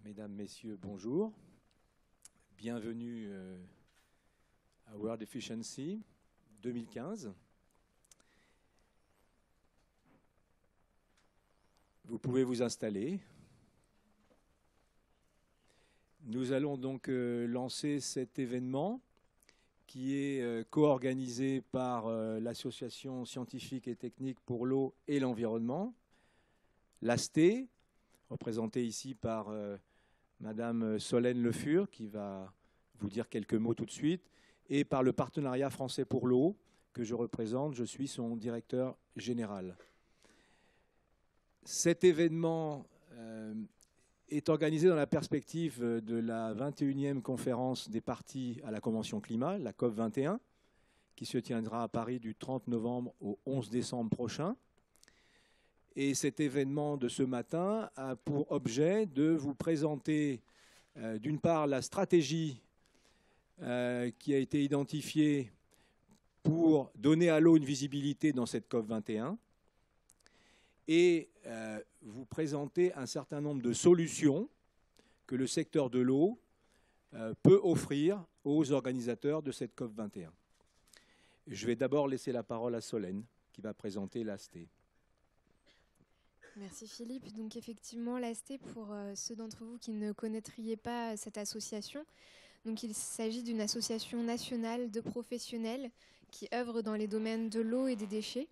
Mesdames, Messieurs, bonjour. Bienvenue à World Efficiency 2015. Vous pouvez vous installer. Nous allons donc lancer cet événement qui est co-organisé par l'Association scientifique et technique pour l'eau et l'environnement, l'ASTE, représentée ici par Madame Solène Le Fur, qui va vous dire quelques mots tout de suite, et par le Partenariat français pour l'eau, que je représente, je suis son directeur général. Cet événement est organisé dans la perspective de la 21e conférence des parties à la Convention climat, la COP 21, qui se tiendra à Paris du 30 novembre au 11 décembre prochain. Et cet événement de ce matin a pour objet de vous présenter d'une part la stratégie qui a été identifiée pour donner à l'eau une visibilité dans cette COP 21 et vous présenter un certain nombre de solutions que le secteur de l'eau peut offrir aux organisateurs de cette COP 21. Je vais d'abord laisser la parole à Solène qui va présenter l'ASTE. Merci Philippe. Donc effectivement, l'ASTE, pour ceux d'entre vous qui ne connaîtriez pas cette association, donc il s'agit d'une association nationale de professionnels qui œuvrent dans les domaines de l'eau et des déchets.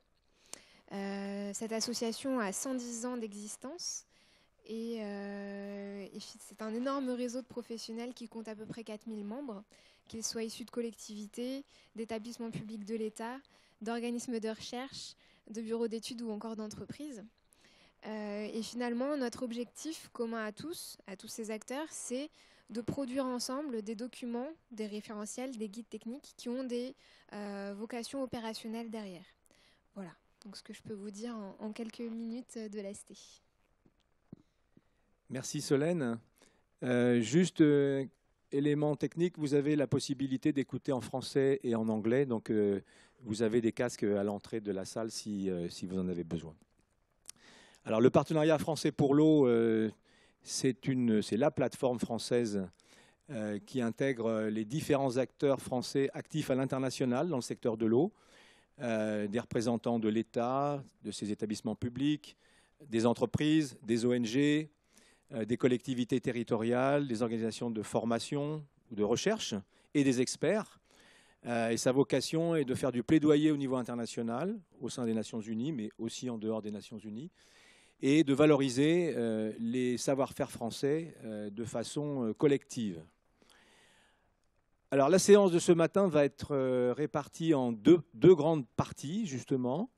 Cette association a 110 ans d'existence et c'est un énorme réseau de professionnels qui compte à peu près 4000 membres, qu'ils soient issus de collectivités, d'établissements publics de l'État, d'organismes de recherche, de bureaux d'études ou encore d'entreprises. Et finalement, notre objectif commun à tous ces acteurs, c'est de produire ensemble des documents, des référentiels, des guides techniques qui ont des vocations opérationnelles derrière. Voilà, donc ce que je peux vous dire en quelques minutes de l'ASTE. Merci Solène. Juste élément technique, vous avez la possibilité d'écouter en français et en anglais, donc vous avez des casques à l'entrée de la salle si vous en avez besoin. Alors, le Partenariat français pour l'eau, c'est la plateforme française qui intègre les différents acteurs français actifs à l'international dans le secteur de l'eau, des représentants de l'État, de ses établissements publics, des entreprises, des ONG, des collectivités territoriales, des organisations de formation ou de recherche et des experts. Et sa vocation est de faire du plaidoyer au niveau international, au sein des Nations Unies, mais aussi en dehors des Nations Unies, et de valoriser les savoir-faire français de façon collective. Alors la séance de ce matin va être répartie en deux grandes parties, justement.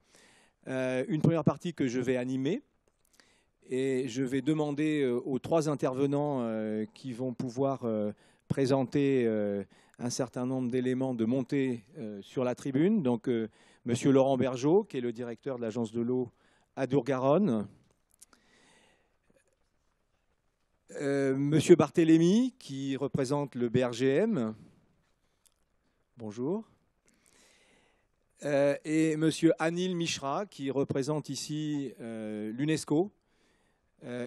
Une première partie que je vais animer, et je vais demander aux trois intervenants qui vont pouvoir présenter un certain nombre d'éléments de monter sur la tribune. Donc Monsieur Laurent Bergeau, qui est le directeur de l'Agence de l'eau Adour-Garonne, Monsieur Barthélémy, qui représente le BRGM. Bonjour. Et Monsieur Anil Mishra, qui représente ici l'UNESCO,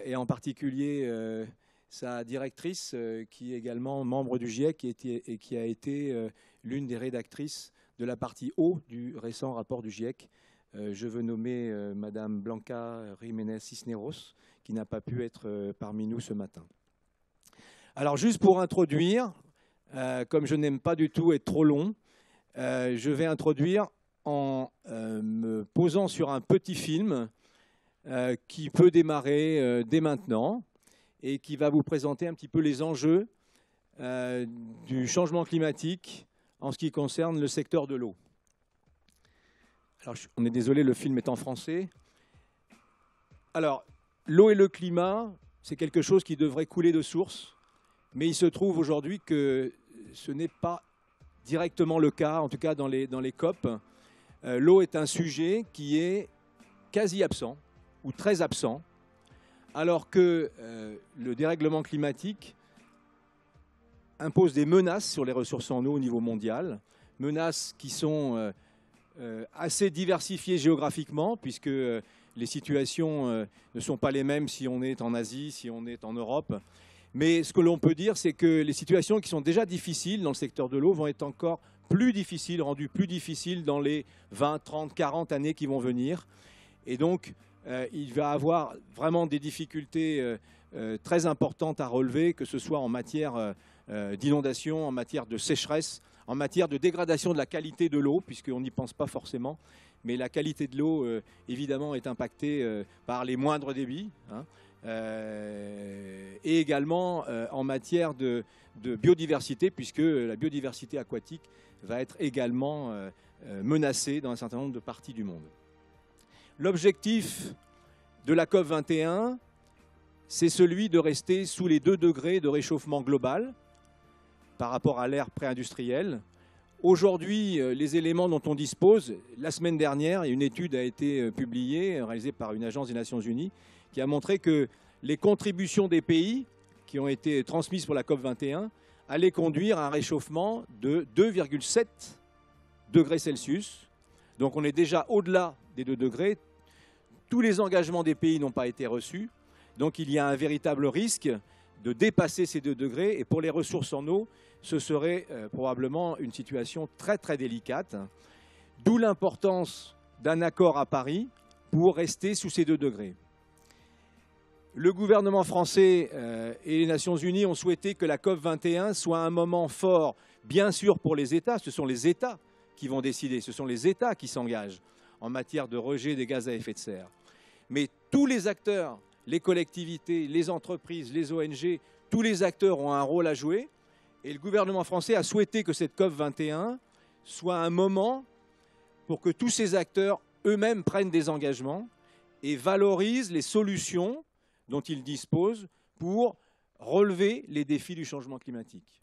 et en particulier sa directrice, qui est également membre du GIEC et qui a été l'une des rédactrices de la partie eau du récent rapport du GIEC. Je veux nommer Madame Blanca Jiménez Cisneros, qui n'a pas pu être parmi nous ce matin. Alors juste pour introduire, comme je n'aime pas du tout être trop long, je vais introduire en me posant sur un petit film qui peut démarrer dès maintenant et qui va vous présenter un petit peu les enjeux du changement climatique en ce qui concerne le secteur de l'eau. Alors, on est désolé, le film est en français. Alors, l'eau et le climat, c'est quelque chose qui devrait couler de source, mais il se trouve aujourd'hui que ce n'est pas directement le cas, en tout cas dans les COP. L'eau est un sujet qui est quasi absent, ou très absent, alors que le dérèglement climatique impose des menaces sur les ressources en eau au niveau mondial, menaces qui sont assez diversifiées géographiquement, puisque les situations ne sont pas les mêmes si on est en Asie, si on est en Europe. Mais ce que l'on peut dire, c'est que les situations qui sont déjà difficiles dans le secteur de l'eau vont être encore plus difficiles, rendues plus difficiles dans les 20, 30, 40 années qui vont venir. Et donc, il va y avoir vraiment des difficultés très importantes à relever, que ce soit en matière d'inondation, en matière de sécheresse, en matière de dégradation de la qualité de l'eau, puisqu'on n'y pense pas forcément. Mais la qualité de l'eau, évidemment, est impactée par les moindres débits, hein, et également en matière de biodiversité, puisque la biodiversité aquatique va être également menacée dans un certain nombre de parties du monde. L'objectif de la COP21, c'est celui de rester sous les 2 degrés de réchauffement global par rapport à l'ère pré-industrielle. Aujourd'hui, les éléments dont on dispose, la semaine dernière, une étude a été publiée, réalisée par une agence des Nations Unies, qui a montré que les contributions des pays qui ont été transmises pour la COP21 allaient conduire à un réchauffement de 2,7 degrés Celsius. Donc on est déjà au-delà des 2 degrés. Tous les engagements des pays n'ont pas été reçus. Donc il y a un véritable risque de dépasser ces 2 degrés. Et pour les ressources en eau, ce serait probablement une situation très très délicate. D'où l'importance d'un accord à Paris pour rester sous ces 2 degrés. Le gouvernement français et les Nations Unies ont souhaité que la COP21 soit un moment fort, bien sûr pour les États. Ce sont les États qui vont décider, ce sont les États qui s'engagent en matière de rejet des gaz à effet de serre. Mais tous les acteurs, les collectivités, les entreprises, les ONG, tous les acteurs ont un rôle à jouer. Et le gouvernement français a souhaité que cette COP21 soit un moment pour que tous ces acteurs eux-mêmes prennent des engagements et valorisent les solutions dont ils disposent pour relever les défis du changement climatique.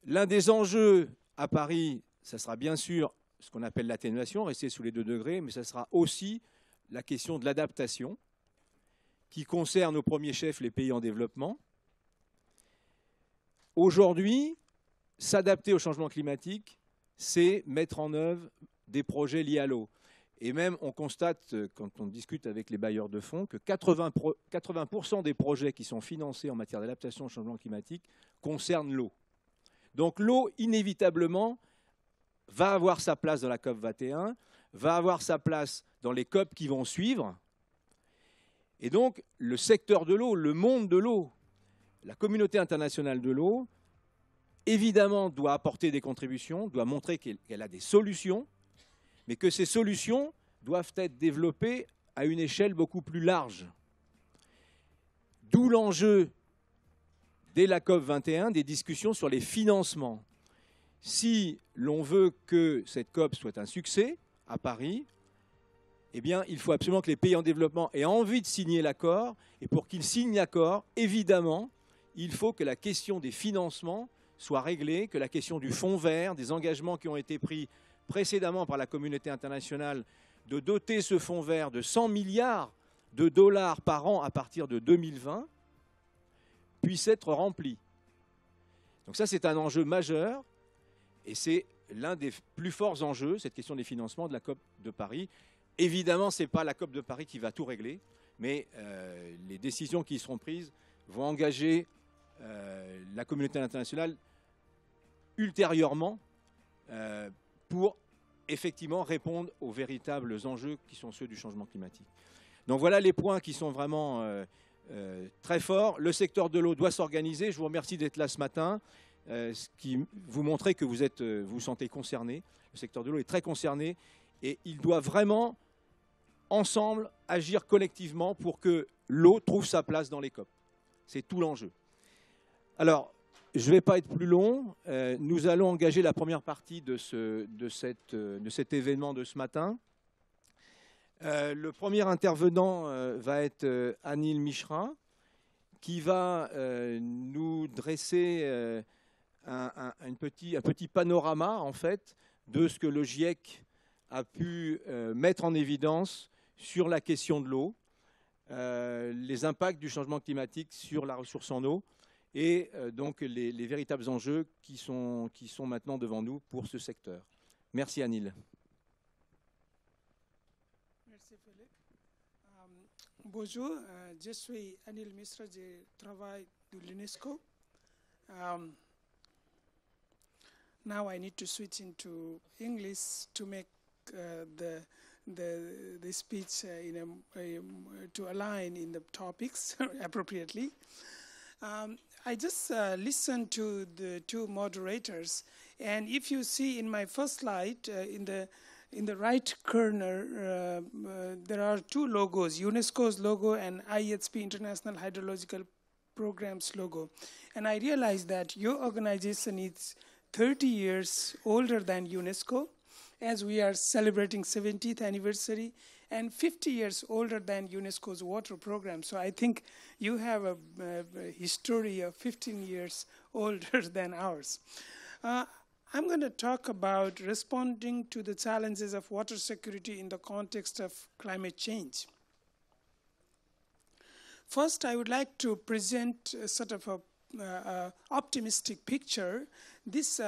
L'un des enjeux à Paris, ça sera bien sûr ce qu'on appelle l'atténuation, rester sous les 2 degrés, mais ça sera aussi la question de l'adaptation, qui concerne au premier chef les pays en développement. Aujourd'hui, s'adapter au changement climatique, c'est mettre en œuvre des projets liés à l'eau. Et même, on constate, quand on discute avec les bailleurs de fonds, que 80% des projets qui sont financés en matière d'adaptation au changement climatique concernent l'eau. Donc l'eau, inévitablement, va avoir sa place dans la COP21, va avoir sa place dans les COP qui vont suivre. Et donc, le secteur de l'eau, le monde de l'eau, la communauté internationale de l'eau, évidemment, doit apporter des contributions, doit montrer qu'elle a des solutions, mais que ces solutions doivent être développées à une échelle beaucoup plus large. D'où l'enjeu, dès la COP21, des discussions sur les financements. Si l'on veut que cette COP soit un succès à Paris, eh bien, il faut absolument que les pays en développement aient envie de signer l'accord. Et pour qu'ils signent l'accord, évidemment, il faut que la question des financements soit réglée, que la question du fonds vert, des engagements qui ont été pris précédemment par la communauté internationale de doter ce fonds vert de 100 milliards de dollars par an à partir de 2020 puisse être rempli. Donc ça, c'est un enjeu majeur et c'est l'un des plus forts enjeux, cette question des financements de la COP de Paris. Évidemment, ce n'est pas la COP de Paris qui va tout régler, mais les décisions qui seront prises vont engager la communauté internationale ultérieurement pour effectivement répondre aux véritables enjeux qui sont ceux du changement climatique. Donc voilà les points qui sont vraiment très forts. Le secteur de l'eau doit s'organiser. Je vous remercie d'être là ce matin, ce qui vous montre que vous vous sentez concerné. Le secteur de l'eau est très concerné et il doit vraiment, ensemble, agir collectivement pour que l'eau trouve sa place dans les COP. C'est tout l'enjeu. Alors, je ne vais pas être plus long. Nous allons engager la première partie de cet événement de ce matin. Le premier intervenant va être Anil Mishra, qui va nous dresser un petit panorama, en fait, de ce que le GIEC a pu mettre en évidence sur la question de l'eau, les impacts du changement climatique sur la ressource en eau, et donc les véritables enjeux qui sont maintenant devant nous pour ce secteur. Merci Anil. Merci Philippe. Bonjour, je suis Anil Mishra, je travaille de l'UNESCO. Now I need to switch into English to make the speech to align in the topics appropriately. I just listened to the two moderators, and if you see in my first slide, in the right corner, there are two logos, UNESCO's logo and IHP International Hydrological Program's logo. And I realized that your organization is 30 years older than UNESCO, as we are celebrating 70th anniversary, and 50 years older than UNESCO's water program. So I think you have a history of 15 years older than ours. I'm going to talk about responding to the challenges of water security in the context of climate change. First, I would like to present a sort of a optimistic picture. This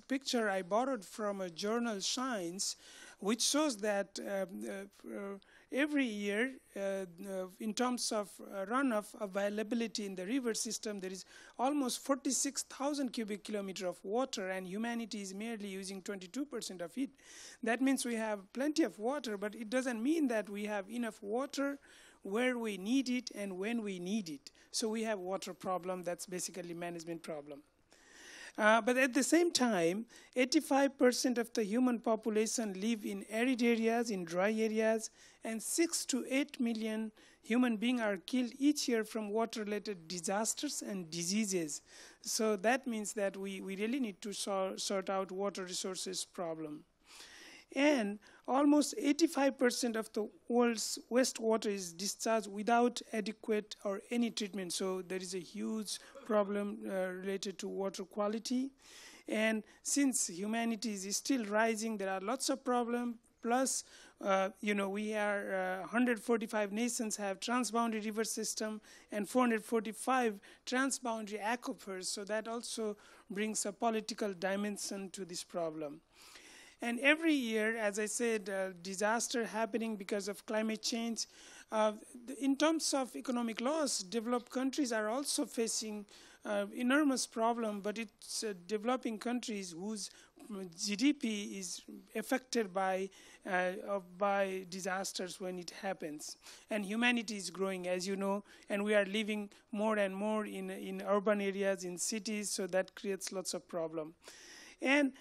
picture I borrowed from a journal Science, which shows that every year, in terms of runoff availability in the river system, there is almost 46,000 cubic kilometers of water, and humanity is merely using 22% of it. That means we have plenty of water, but it doesn't mean that we have enough water where we need it and when we need it. So we have water problem. That's basically management problem. But at the same time, 85% of the human population live in arid areas, in dry areas, and 6 to 8 million human beings are killed each year from water-related disasters and diseases. So that means that we really need to sort out water resources problem. And almost 85% of the world's wastewater is discharged without adequate or any treatment. So there is a huge problem related to water quality. And since humanity is still rising, there are lots of problems. Plus, we are 145 nations have transboundary river system and 445 transboundary aquifers. So that also brings a political dimension to this problem. And every year, as I said, disaster happening because of climate change. In terms of economic loss, developed countries are also facing enormous problem, but it's developing countries whose GDP is affected by disasters when it happens. And humanity is growing, as you know, and we are living more and more in urban areas, in cities, so that creates lots of problem. And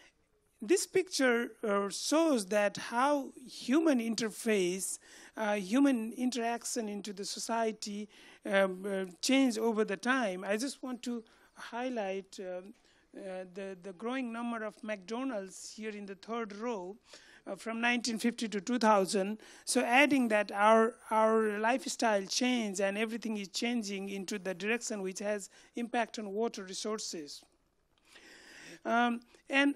this picture shows that how human interface, human interaction into the society change over the time. I just want to highlight the growing number of McDonald's here in the third row from 1950 to 2000. So adding that our lifestyle change and everything is changing into the direction which has impact on water resources. And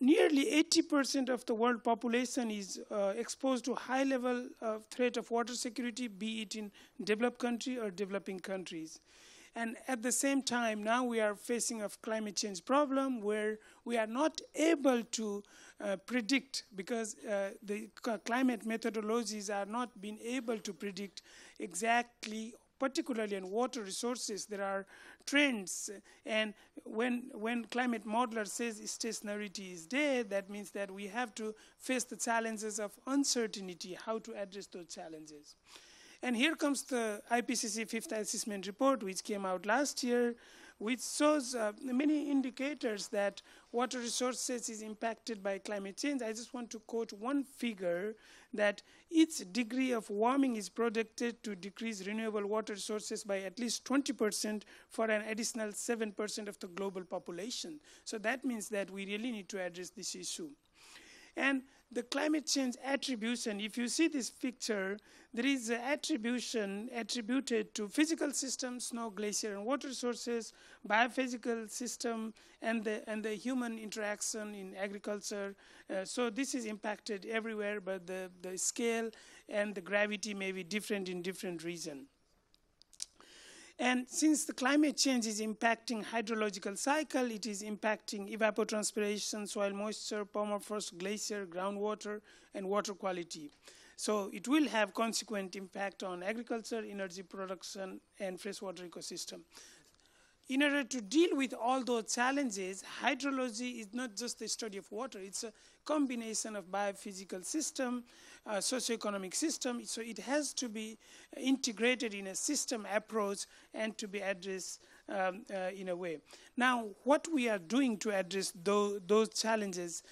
nearly 80% of the world population is exposed to high level of threat of water security, be it in developed country or developing countries. And at the same time, now we are facing a climate change problem where we are not able to predict, because the climate methodologies are not being able to predict exactly, particularly in water resources. There are trends, and when climate modeler says stationarity is there, that means that we have to face the challenges of uncertainty, how to address those challenges. And here comes the IPCC Fifth Assessment Report, which came out last year, which shows many indicators that water resources is impacted by climate change. I just want to quote one figure, that each degree of warming is projected to decrease renewable water resources by at least 20% for an additional 7% of the global population. So that means that we really need to address this issue. And the climate change attribution, if you see this picture, there is an attribution attributed to physical systems, snow, glacier, and water sources, biophysical system, and the human interaction in agriculture. So this is impacted everywhere, but the scale and the gravity may be different in different regions. And since the climate change is impacting hydrological cycle, it is impacting evapotranspiration, soil moisture, permafrost, glacier, groundwater, and water quality. So it will have consequent impact on agriculture, energy production, and freshwater ecosystem. In order to deal with all those challenges, hydrology is not just the study of water, it's a combination of biophysical system, socioeconomic system, so it has to be integrated in a system approach and to be addressed in a way. Now, what we are doing to address those challenges,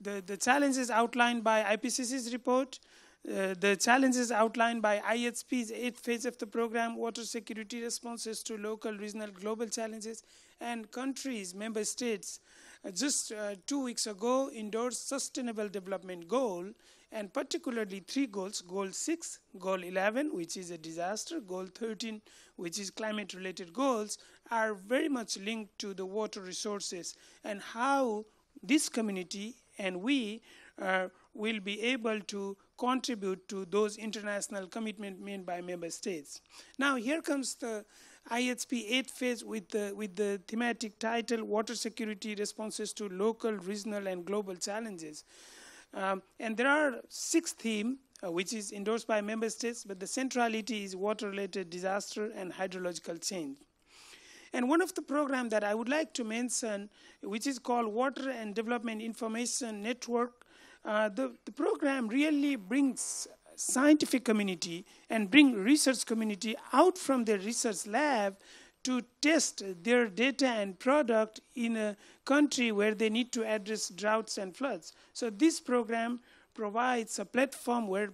the challenges outlined by IPCC's report, the challenges outlined by IHP's 8th phase of the program, water security responses to local, regional, global challenges, and countries, member states, just 2 weeks ago endorsed Sustainable Development Goal, and particularly 3 goals, Goal 6, Goal 11, which is a disaster, Goal 13, which is climate-related goals, are very much linked to the water resources and how this community and we will be able to contribute to those international commitments made by member states. Now here comes the IHP 8th phase with the thematic title, Water Security Responses to Local, Regional, and Global Challenges. And there are 6 themes, which is endorsed by member states, but the centrality is water-related disaster and hydrological change. And one of the programs that I would like to mention, which is called Water and Development Information Network, the program really brings scientific community and bring research community out from their research lab to test their data and product in a country where they need to address droughts and floods. So this program provides a platform where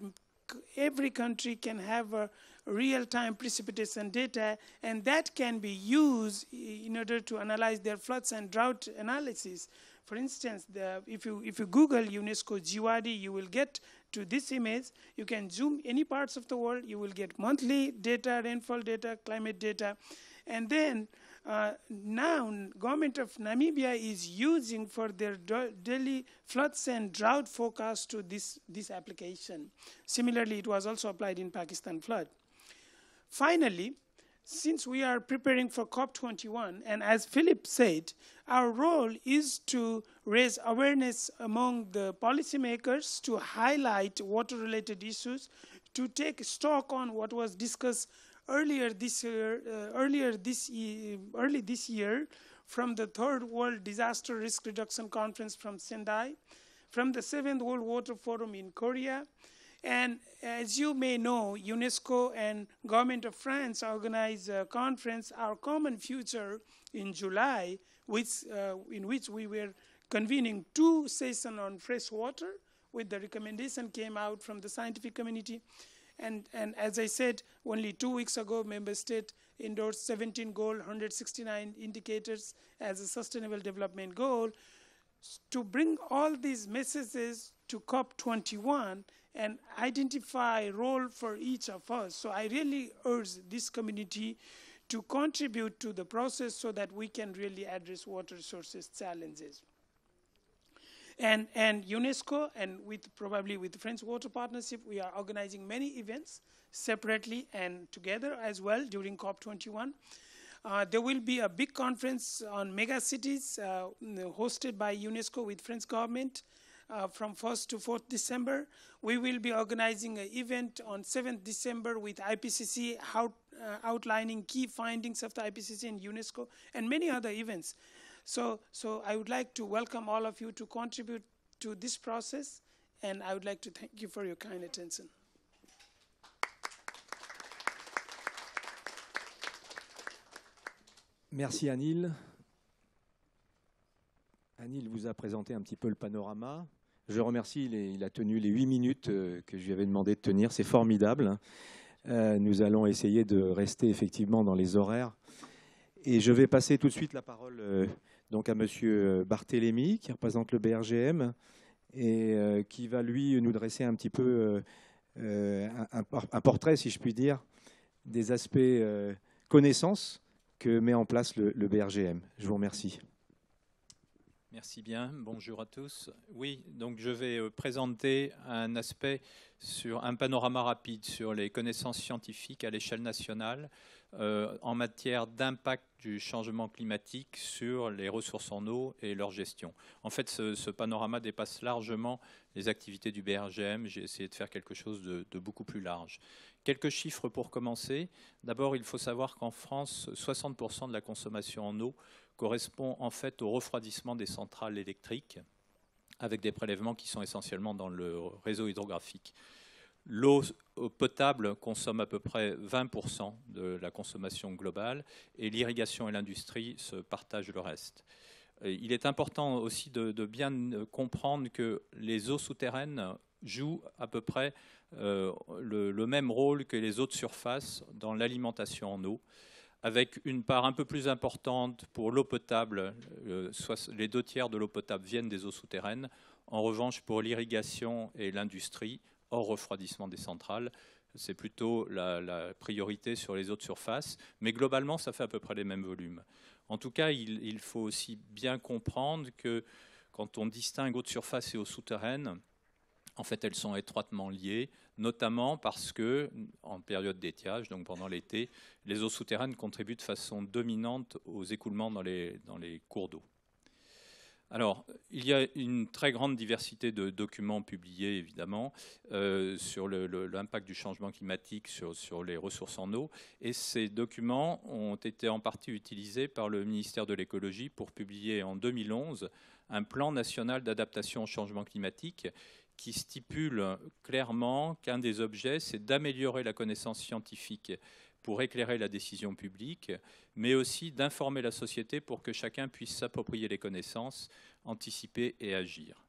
every country can have a real-time precipitation data, and that can be used in order to analyze their floods and drought analysis. For instance, if you Google UNESCO GWADI, you will get to this image. You can zoom any parts of the world. You will get monthly data, rainfall data, climate data. And then now government of Namibia is using for their daily floods and drought forecast to this application. Similarly, it was also applied in Pakistan flood. Finally, since we are preparing for COP21, and as Philip said, our role is to raise awareness among the policymakers, to highlight water-related issues, to take stock on what was discussed early this year from the Third World Disaster Risk Reduction Conference from Sendai, from the 7th World Water Forum in Korea. And as you may know, UNESCO and Government of France organized a conference, Our Common Future, in July, in which we were convening 2 sessions on fresh water, with the recommendation came out from the scientific community. And as I said, only 2 weeks ago, member state endorsed 17 goals, 169 indicators as a sustainable development goal. To bring all these messages to COP21 and identify a role for each of us. So I really urge this community to contribute to the process so that we can really address water resources challenges. And UNESCO, and probably with the French Water Partnership, we are organizing many events separately and together as well during COP21. There will be a big conference on mega cities hosted by UNESCO with French government from 1st to 4th December. We will be organizing an event on 7th December with IPCC outlining key findings of the IPCC and UNESCO, and many other events. So I would like to welcome all of you to contribute to this process, and I would like to thank you for your kind attention. Merci Anil. Anil vous a présenté un petit peu le panorama. Je remercie, il a tenu les 8 minutes que je lui avais demandé de tenir. C'est formidable. Nous allons essayer de rester effectivement dans les horaires. Et je vais passer tout de suite la parole donc à Monsieur Barthélémy, qui représente le BRGM, et qui va lui nous dresser un petit peu un portrait, si je puis dire, des aspects connaissances que met en place le BRGM. Je vous remercie. Merci bien, bonjour à tous. Oui, donc je vais présenter un aspect sur un panorama rapide sur les connaissances scientifiques à l'échelle nationale en matière d'impact du changement climatique sur les ressources en eau et leur gestion. En fait, ce panorama dépasse largement les activités du BRGM. J'ai essayé de faire quelque chose de beaucoup plus large. Quelques chiffres pour commencer. D'abord, il faut savoir qu'en France, 60% de la consommation en eau correspond en fait au refroidissement des centrales électriques, avec des prélèvements qui sont essentiellement dans le réseau hydrographique. L'eau potable consomme à peu près 20% de la consommation globale et l'irrigation et l'industrie se partagent le reste. Il est important aussi de bien comprendre que les eaux souterraines jouent à peu près le même rôle que les eaux de surface dans l'alimentation en eau, avec une part un peu plus importante pour l'eau potable. Les 2/3 de l'eau potable viennent des eaux souterraines. En revanche, pour l'irrigation et l'industrie, hors refroidissement des centrales, c'est plutôt la priorité sur les eaux de surface. Mais globalement, ça fait à peu près les mêmes volumes. En tout cas, il faut aussi bien comprendre que quand on distingue eau de surface et eau souterraine, en fait, elles sont étroitement liées, notamment parce que, en période d'étiage, donc pendant l'été, les eaux souterraines contribuent de façon dominante aux écoulements dans les cours d'eau. Alors, il y a une très grande diversité de documents publiés, évidemment, sur l'impact du changement climatique sur les ressources en eau. Et ces documents ont été en partie utilisés par le ministère de l'Écologie pour publier en 2011 un plan national d'adaptation au changement climatique qui stipule clairement qu'un des objets, c'est d'améliorer la connaissance scientifique pour éclairer la décision publique, mais aussi d'informer la société pour que chacun puisse s'approprier les connaissances, anticiper et agir.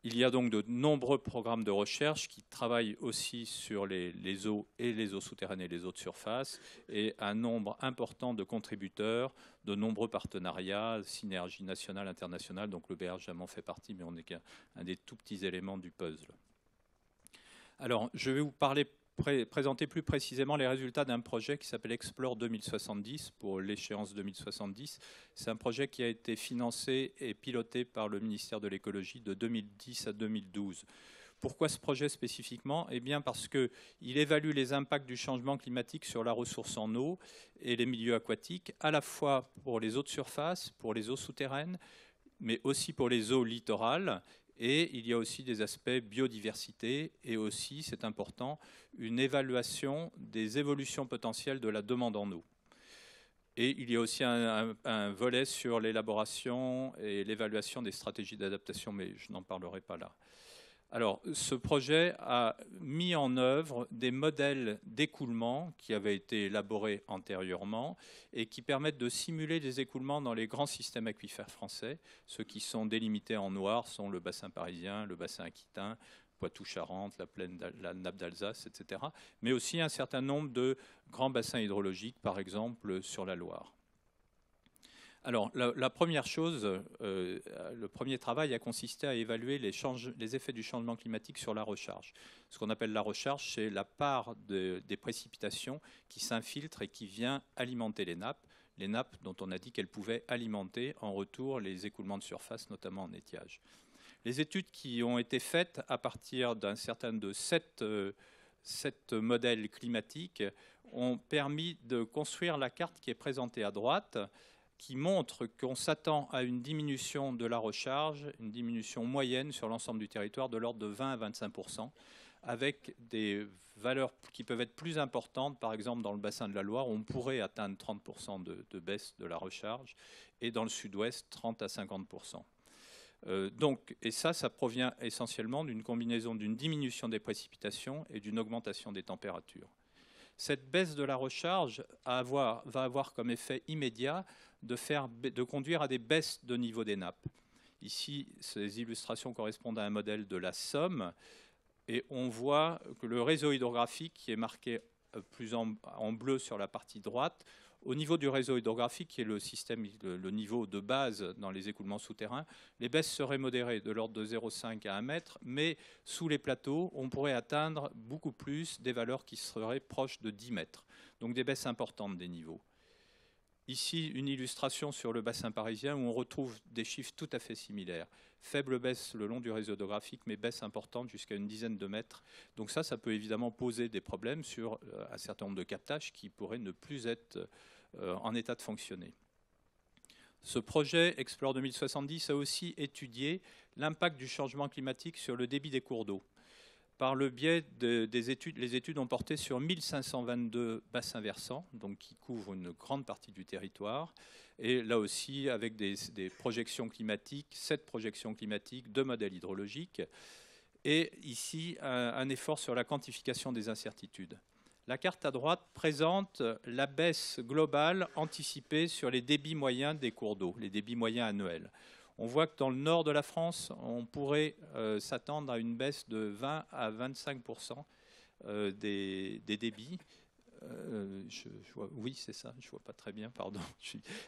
Il y a donc de nombreux programmes de recherche qui travaillent aussi sur les eaux et les eaux souterraines et les eaux de surface, et un nombre important de contributeurs, de nombreux partenariats, synergie nationale, internationale, donc le BRGM en fait partie, mais on n'est qu'un des tout petits éléments du puzzle. Alors, je vais vous présenter plus précisément les résultats d'un projet qui s'appelle Explore 2070 pour l'échéance 2070. C'est un projet qui a été financé et piloté par le ministère de l'Écologie de 2010 à 2012. Pourquoi ce projet spécifiquement ? Eh bien parce qu'il évalue les impacts du changement climatique sur la ressource en eau et les milieux aquatiques, à la fois pour les eaux de surface, pour les eaux souterraines, mais aussi pour les eaux littorales. Et il y a aussi des aspects biodiversité et aussi, c'est important, une évaluation des évolutions potentielles de la demande en eau. Et il y a aussi un volet sur l'élaboration et l'évaluation des stratégies d'adaptation, mais je n'en parlerai pas là. Alors, ce projet a mis en œuvre des modèles d'écoulement qui avaient été élaborés antérieurement et qui permettent de simuler des écoulements dans les grands systèmes aquifères français. Ceux qui sont délimités en noir sont le bassin parisien, le bassin aquitain, Poitou-Charentes, la nappe d'Alsace, etc. Mais aussi un certain nombre de grands bassins hydrologiques, par exemple sur la Loire. Alors, la première chose, le premier travail a consisté à évaluer les effets du changement climatique sur la recharge. Ce qu'on appelle la recharge, c'est la part des précipitations qui s'infiltrent et qui vient alimenter les nappes dont on a dit qu'elles pouvaient alimenter en retour les écoulements de surface, notamment en étiage. Les études qui ont été faites à partir d'un certain de 7 modèles climatiques ont permis de construire la carte qui est présentée à droite, qui montre qu'on s'attend à une diminution de la recharge, une diminution moyenne sur l'ensemble du territoire de l'ordre de 20 à 25%, avec des valeurs qui peuvent être plus importantes, par exemple dans le bassin de la Loire, on pourrait atteindre 30% de baisse de la recharge, et dans le sud-ouest, 30 à 50%. Et ça provient essentiellement d'une combinaison d'une diminution des précipitations et d'une augmentation des températures. Cette baisse de la recharge va avoir comme effet immédiat de conduire à des baisses de niveau des nappes. Ici, ces illustrations correspondent à un modèle de la Somme, et on voit que le réseau hydrographique, qui est marqué plus en bleu sur la partie droite, au niveau du réseau hydrographique, qui est le niveau de base dans les écoulements souterrains, les baisses seraient modérées de l'ordre de 0,5 à 1 mètre, mais sous les plateaux, on pourrait atteindre beaucoup plus des valeurs qui seraient proches de 10 mètres. Donc des baisses importantes des niveaux. Ici, une illustration sur le bassin parisien où on retrouve des chiffres tout à fait similaires. Faible baisse le long du réseau hydrographique, mais baisse importante jusqu'à une dizaine de mètres. Donc ça peut évidemment poser des problèmes sur un certain nombre de captages qui pourraient ne plus être en état de fonctionner. Ce projet Explore 2070 a aussi étudié l'impact du changement climatique sur le débit des cours d'eau. Par le biais des études, les études ont porté sur 1522 bassins versants, donc qui couvrent une grande partie du territoire, et là aussi avec des projections climatiques, 7 projections climatiques, 2 modèles hydrologiques, et ici un effort sur la quantification des incertitudes. La carte à droite présente la baisse globale anticipée sur les débits moyens des cours d'eau, les débits moyens annuels. On voit que dans le nord de la France, on pourrait s'attendre à une baisse de 20 à 25% des débits. Oui, c'est ça, je ne vois pas très bien, pardon.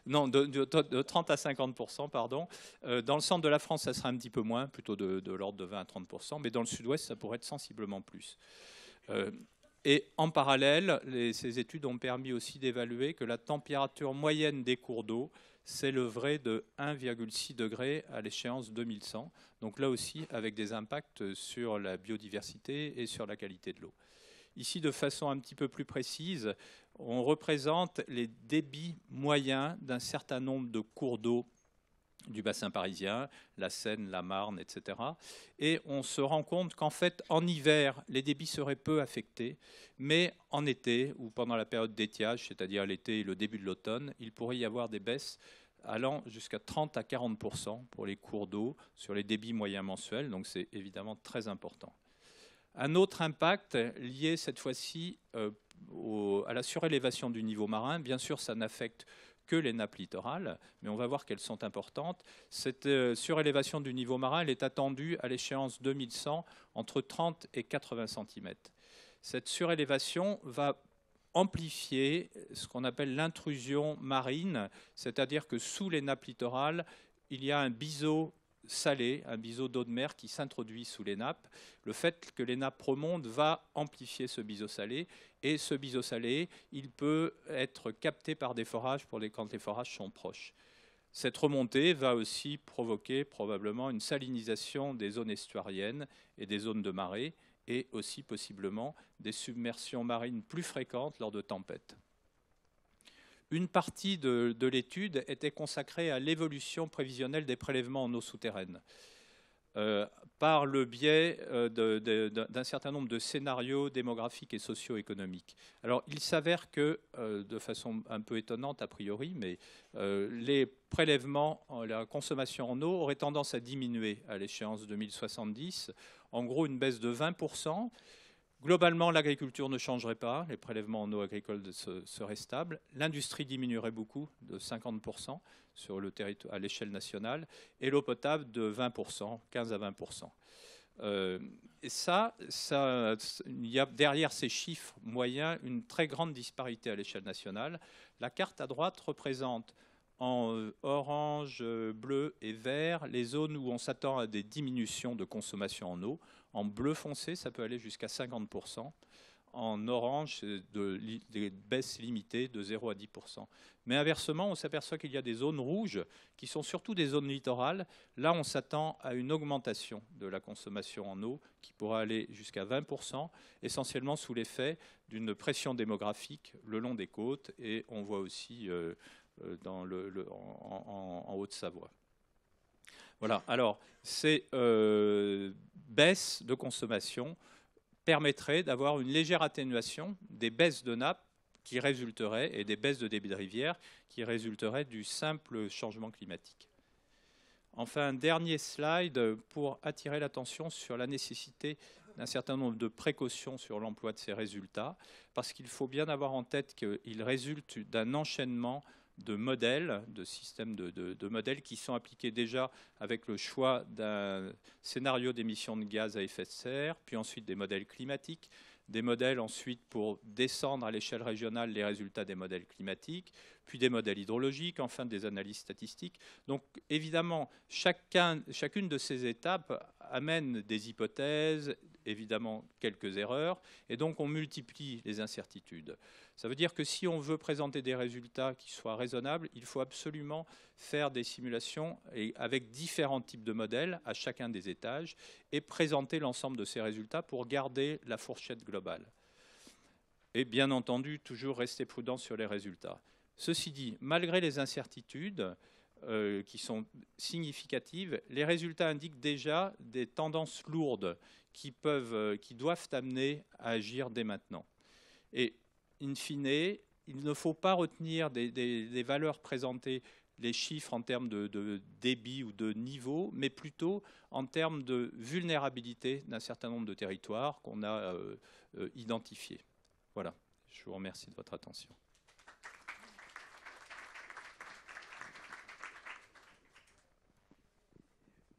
Non, de 30 à 50%, pardon. Dans le centre de la France, ça sera un petit peu moins, plutôt de l'ordre de 20 à 30%, mais dans le sud-ouest, ça pourrait être sensiblement plus. Et en parallèle, ces études ont permis aussi d'évaluer que la température moyenne des cours d'eau s'élèverait de 1,6 degré à l'échéance 2100. Donc là aussi, avec des impacts sur la biodiversité et sur la qualité de l'eau. Ici, de façon un petit peu plus précise, on représente les débits moyens d'un certain nombre de cours d'eau du bassin parisien, la Seine, la Marne, etc. Et on se rend compte qu'en fait, en hiver, les débits seraient peu affectés, mais en été ou pendant la période d'étiage, c'est-à-dire l'été et le début de l'automne, il pourrait y avoir des baisses allant jusqu'à 30 à 40% pour les cours d'eau sur les débits moyens mensuels, donc c'est évidemment très important. Un autre impact lié cette fois-ci à la surélévation du niveau marin, bien sûr ça n'affecte que les nappes littorales, mais on va voir qu'elles sont importantes. Cette surélévation du niveau marin, elle est attendue à l'échéance 2100 entre 30 et 80 cm. Cette surélévation va amplifier ce qu'on appelle l'intrusion marine, c'est-à-dire que sous les nappes littorales, il y a un biseau salé, un biseau d'eau de mer qui s'introduit sous les nappes. Le fait que les nappes remontent va amplifier ce biseau salé, et ce biseau salé, il peut être capté par des forages quand les forages sont proches. Cette remontée va aussi provoquer probablement une salinisation des zones estuariennes et des zones de marée, et aussi possiblement des submersions marines plus fréquentes lors de tempêtes. Une partie de l'étude était consacrée à l'évolution prévisionnelle des prélèvements en eau souterraine, par le biais d'un certain nombre de scénarios démographiques et socio-économiques. Alors, il s'avère que, de façon un peu étonnante a priori, mais les prélèvements, la consommation en eau aurait tendance à diminuer à l'échéance 2070, en gros une baisse de 20%. Globalement, l'agriculture ne changerait pas, les prélèvements en eau agricole seraient stables. L'industrie diminuerait beaucoup, de 50% sur le territoire, à l'échelle nationale, et l'eau potable de 20%, 15 à 20%. Et il y a derrière ces chiffres moyens une très grande disparité à l'échelle nationale. La carte à droite représente en orange, bleu et vert les zones où on s'attend à des diminutions de consommation en eau. En bleu foncé, ça peut aller jusqu'à 50%. En orange, des baisses limitées de 0 à 10%. Mais inversement, on s'aperçoit qu'il y a des zones rouges qui sont surtout des zones littorales. Là, on s'attend à une augmentation de la consommation en eau qui pourra aller jusqu'à 20%, essentiellement sous l'effet d'une pression démographique le long des côtes. Et on voit aussi en Haute-Savoie. Voilà, alors ces baisses de consommation permettraient d'avoir une légère atténuation des baisses de nappes qui résulteraient, et des baisses de débit de rivière qui résulteraient du simple changement climatique. Enfin, un dernier slide pour attirer l'attention sur la nécessité d'un certain nombre de précautions sur l'emploi de ces résultats, parce qu'il faut bien avoir en tête qu'ils résultent d'un enchaînement de modèles, de systèmes de modèles qui sont appliqués déjà avec le choix d'un scénario d'émissions de gaz à effet de serre, puis ensuite des modèles climatiques, des modèles ensuite pour descendre à l'échelle régionale les résultats des modèles climatiques, puis des modèles hydrologiques, enfin des analyses statistiques. Donc évidemment, chacune de ces étapes amène des hypothèses évidemment quelques erreurs, et donc on multiplie les incertitudes. Ça veut dire que si on veut présenter des résultats qui soient raisonnables, il faut absolument faire des simulations avec différents types de modèles à chacun des étages et présenter l'ensemble de ces résultats pour garder la fourchette globale. Et bien entendu, toujours rester prudent sur les résultats. Ceci dit, malgré les incertitudes qui sont significatives, les résultats indiquent déjà des tendances lourdes qui doivent amener à agir dès maintenant. Et in fine, il ne faut pas retenir des valeurs présentées, les chiffres en termes de débit ou de niveau, mais plutôt en termes de vulnérabilité d'un certain nombre de territoires qu'on a identifiés. Voilà, je vous remercie de votre attention.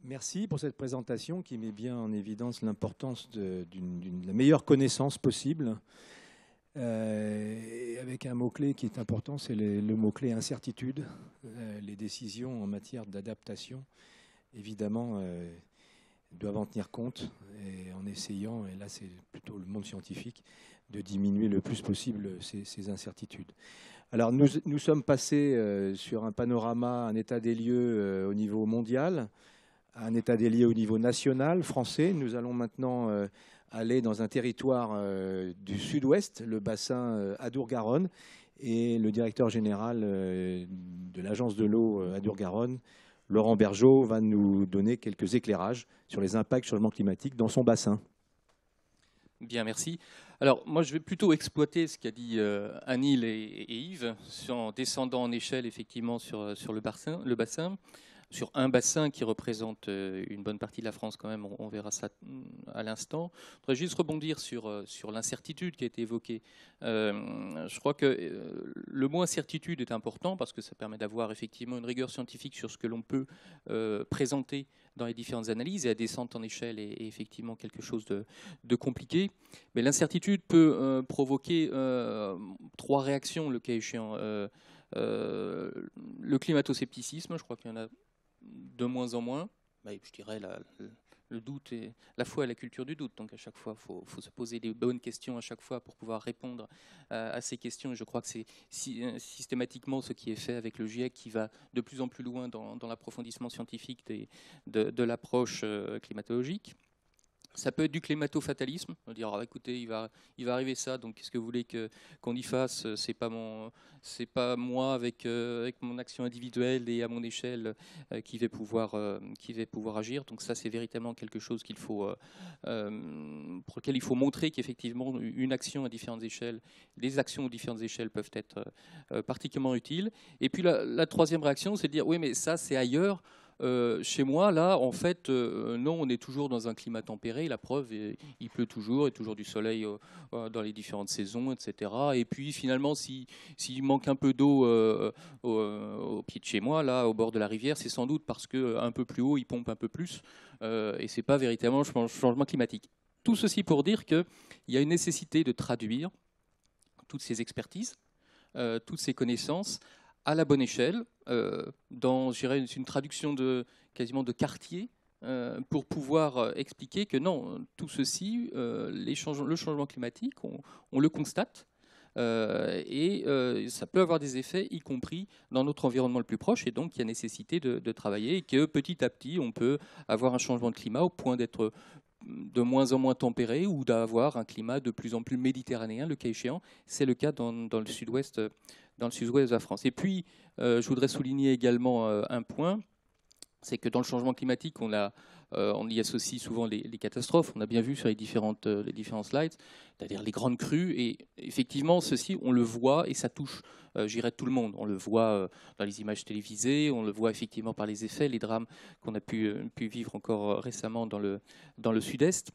Merci pour cette présentation qui met bien en évidence l'importance de la meilleure connaissance possible. Avec un mot-clé qui est important, c'est le mot-clé incertitude. Les décisions en matière d'adaptation, évidemment, doivent en tenir compte et en essayant, et là c'est plutôt le monde scientifique, de diminuer le plus possible ces incertitudes. Alors nous sommes passés sur un panorama, un état des lieux au niveau mondial, un état des lieux au niveau national, français. Nous allons maintenant aller dans un territoire du sud-ouest, le bassin Adour-Garonne, et le directeur général de l'agence de l'eau Adour-Garonne, Laurent Bergeau, va nous donner quelques éclairages sur les impacts du changement climatique dans son bassin. Bien, merci. Alors, moi, je vais plutôt exploiter ce qu'a dit Anil et Yves, en descendant en échelle, effectivement, sur le bassin. Sur un bassin qui représente une bonne partie de la France quand même, on verra ça à l'instant. Je voudrais juste rebondir sur l'incertitude qui a été évoquée. Je crois que le mot incertitude est important parce que ça permet d'avoir effectivement une rigueur scientifique sur ce que l'on peut présenter dans les différentes analyses, et la descente en échelle est effectivement quelque chose de compliqué. Mais l'incertitude peut provoquer trois réactions, le cas échéant. Le climato-scepticisme, je crois qu'il y en a de moins en moins, je dirais le doute et la foi et la culture du doute. Donc à chaque fois, il faut se poser des bonnes questions à chaque fois pour pouvoir répondre à ces questions. Et je crois que c'est systématiquement ce qui est fait avec le GIEC, qui va de plus en plus loin dans l'approfondissement scientifique de l'approche climatologique. Ça peut être du climato-fatalisme, on va dire écoutez, il va arriver ça, donc qu'est-ce que vous voulez qu'on y fasse? C'est pas moi avec mon action individuelle et à mon échelle qui vais pouvoir agir. Donc ça, c'est véritablement quelque chose pour lequel il faut montrer qu'effectivement une action à différentes échelles, les actions aux différentes échelles peuvent être particulièrement utiles. Et puis la troisième réaction, c'est de dire oui, mais ça c'est ailleurs. Chez moi, là, en fait, non, on est toujours dans un climat tempéré. La preuve, il pleut toujours, il y a toujours du soleil dans les différentes saisons, etc. Et puis, finalement, s'il manque un peu d'eau au pied de chez moi, là, au bord de la rivière, c'est sans doute parce qu'un peu plus haut, il pompe un peu plus. Et ce n'est pas véritablement le changement climatique. Tout ceci pour dire qu'il y a une nécessité de traduire toutes ces expertises, toutes ces connaissances, à la bonne échelle, dans une traduction quasiment de quartier, pour pouvoir expliquer que non, tout ceci, le changement climatique, on le constate, et ça peut avoir des effets, y compris dans notre environnement le plus proche, et donc il y a nécessité de travailler, et que petit à petit, on peut avoir un changement de climat au point d'être de moins en moins tempéré ou d'avoir un climat de plus en plus méditerranéen, le cas échéant. C'est le cas dans le sud-ouest de la France. Et puis, je voudrais souligner également un point, c'est que dans le changement climatique, on y associe souvent les catastrophes. On a bien vu sur les différents slides, c'est-à-dire les grandes crues. Et effectivement, ceci, on le voit et ça touche, tout le monde. On le voit dans les images télévisées, on le voit effectivement par les effets, les drames qu'on a pu vivre encore récemment dans le sud-est.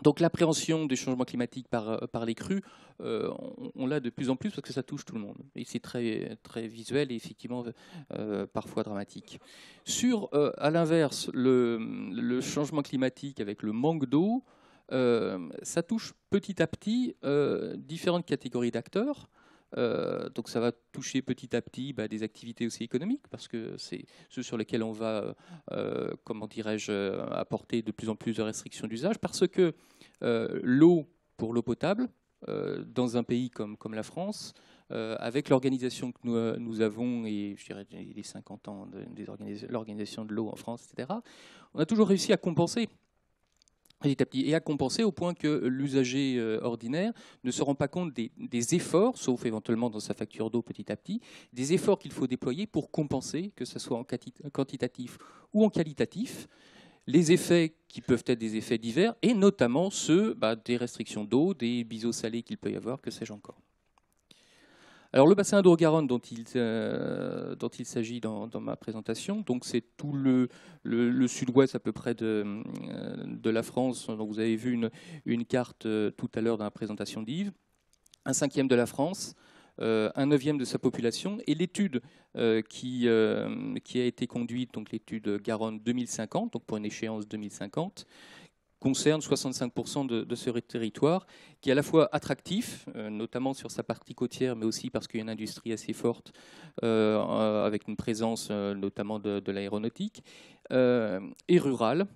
Donc l'appréhension des changements climatiques par les crues, on l'a de plus en plus parce que ça touche tout le monde. Et c'est très, très visuel et effectivement parfois dramatique. À l'inverse, le changement climatique avec le manque d'eau, ça touche petit à petit différentes catégories d'acteurs. Donc ça va toucher petit à petit des activités aussi économiques, parce que c'est ceux sur lesquels on va, comment dirais-je, apporter de plus en plus de restrictions d'usage, parce que l'eau, pour l'eau potable, dans un pays comme la France, avec l'organisation que nous avons, et je dirais les 50 ans de l'organisation de l'eau en France, etc., on a toujours réussi à compenser petit à petit, et à compenser au point que l'usager ordinaire ne se rend pas compte des efforts, sauf éventuellement dans sa facture d'eau petit à petit, des efforts qu'il faut déployer pour compenser, que ce soit en quantitatif ou en qualitatif, les effets qui peuvent être des effets divers, et notamment ceux des restrictions d'eau, des biseaux salés qu'il peut y avoir, que sais-je encore. Alors le bassin Adour-Garonne dont il s'agit dans ma présentation, donc c'est tout le sud-ouest à peu près de la France. Donc vous avez vu une carte tout à l'heure dans la présentation d'Yves, 1/5 de la France, 1/9 de sa population, et l'étude qui a été conduite, donc l'étude Garonne 2050, donc pour une échéance 2050, concerne 65% de ce territoire, qui est à la fois attractif, notamment sur sa partie côtière, mais aussi parce qu'il y a une industrie assez forte, avec une présence notamment de l'aéronautique, et rural,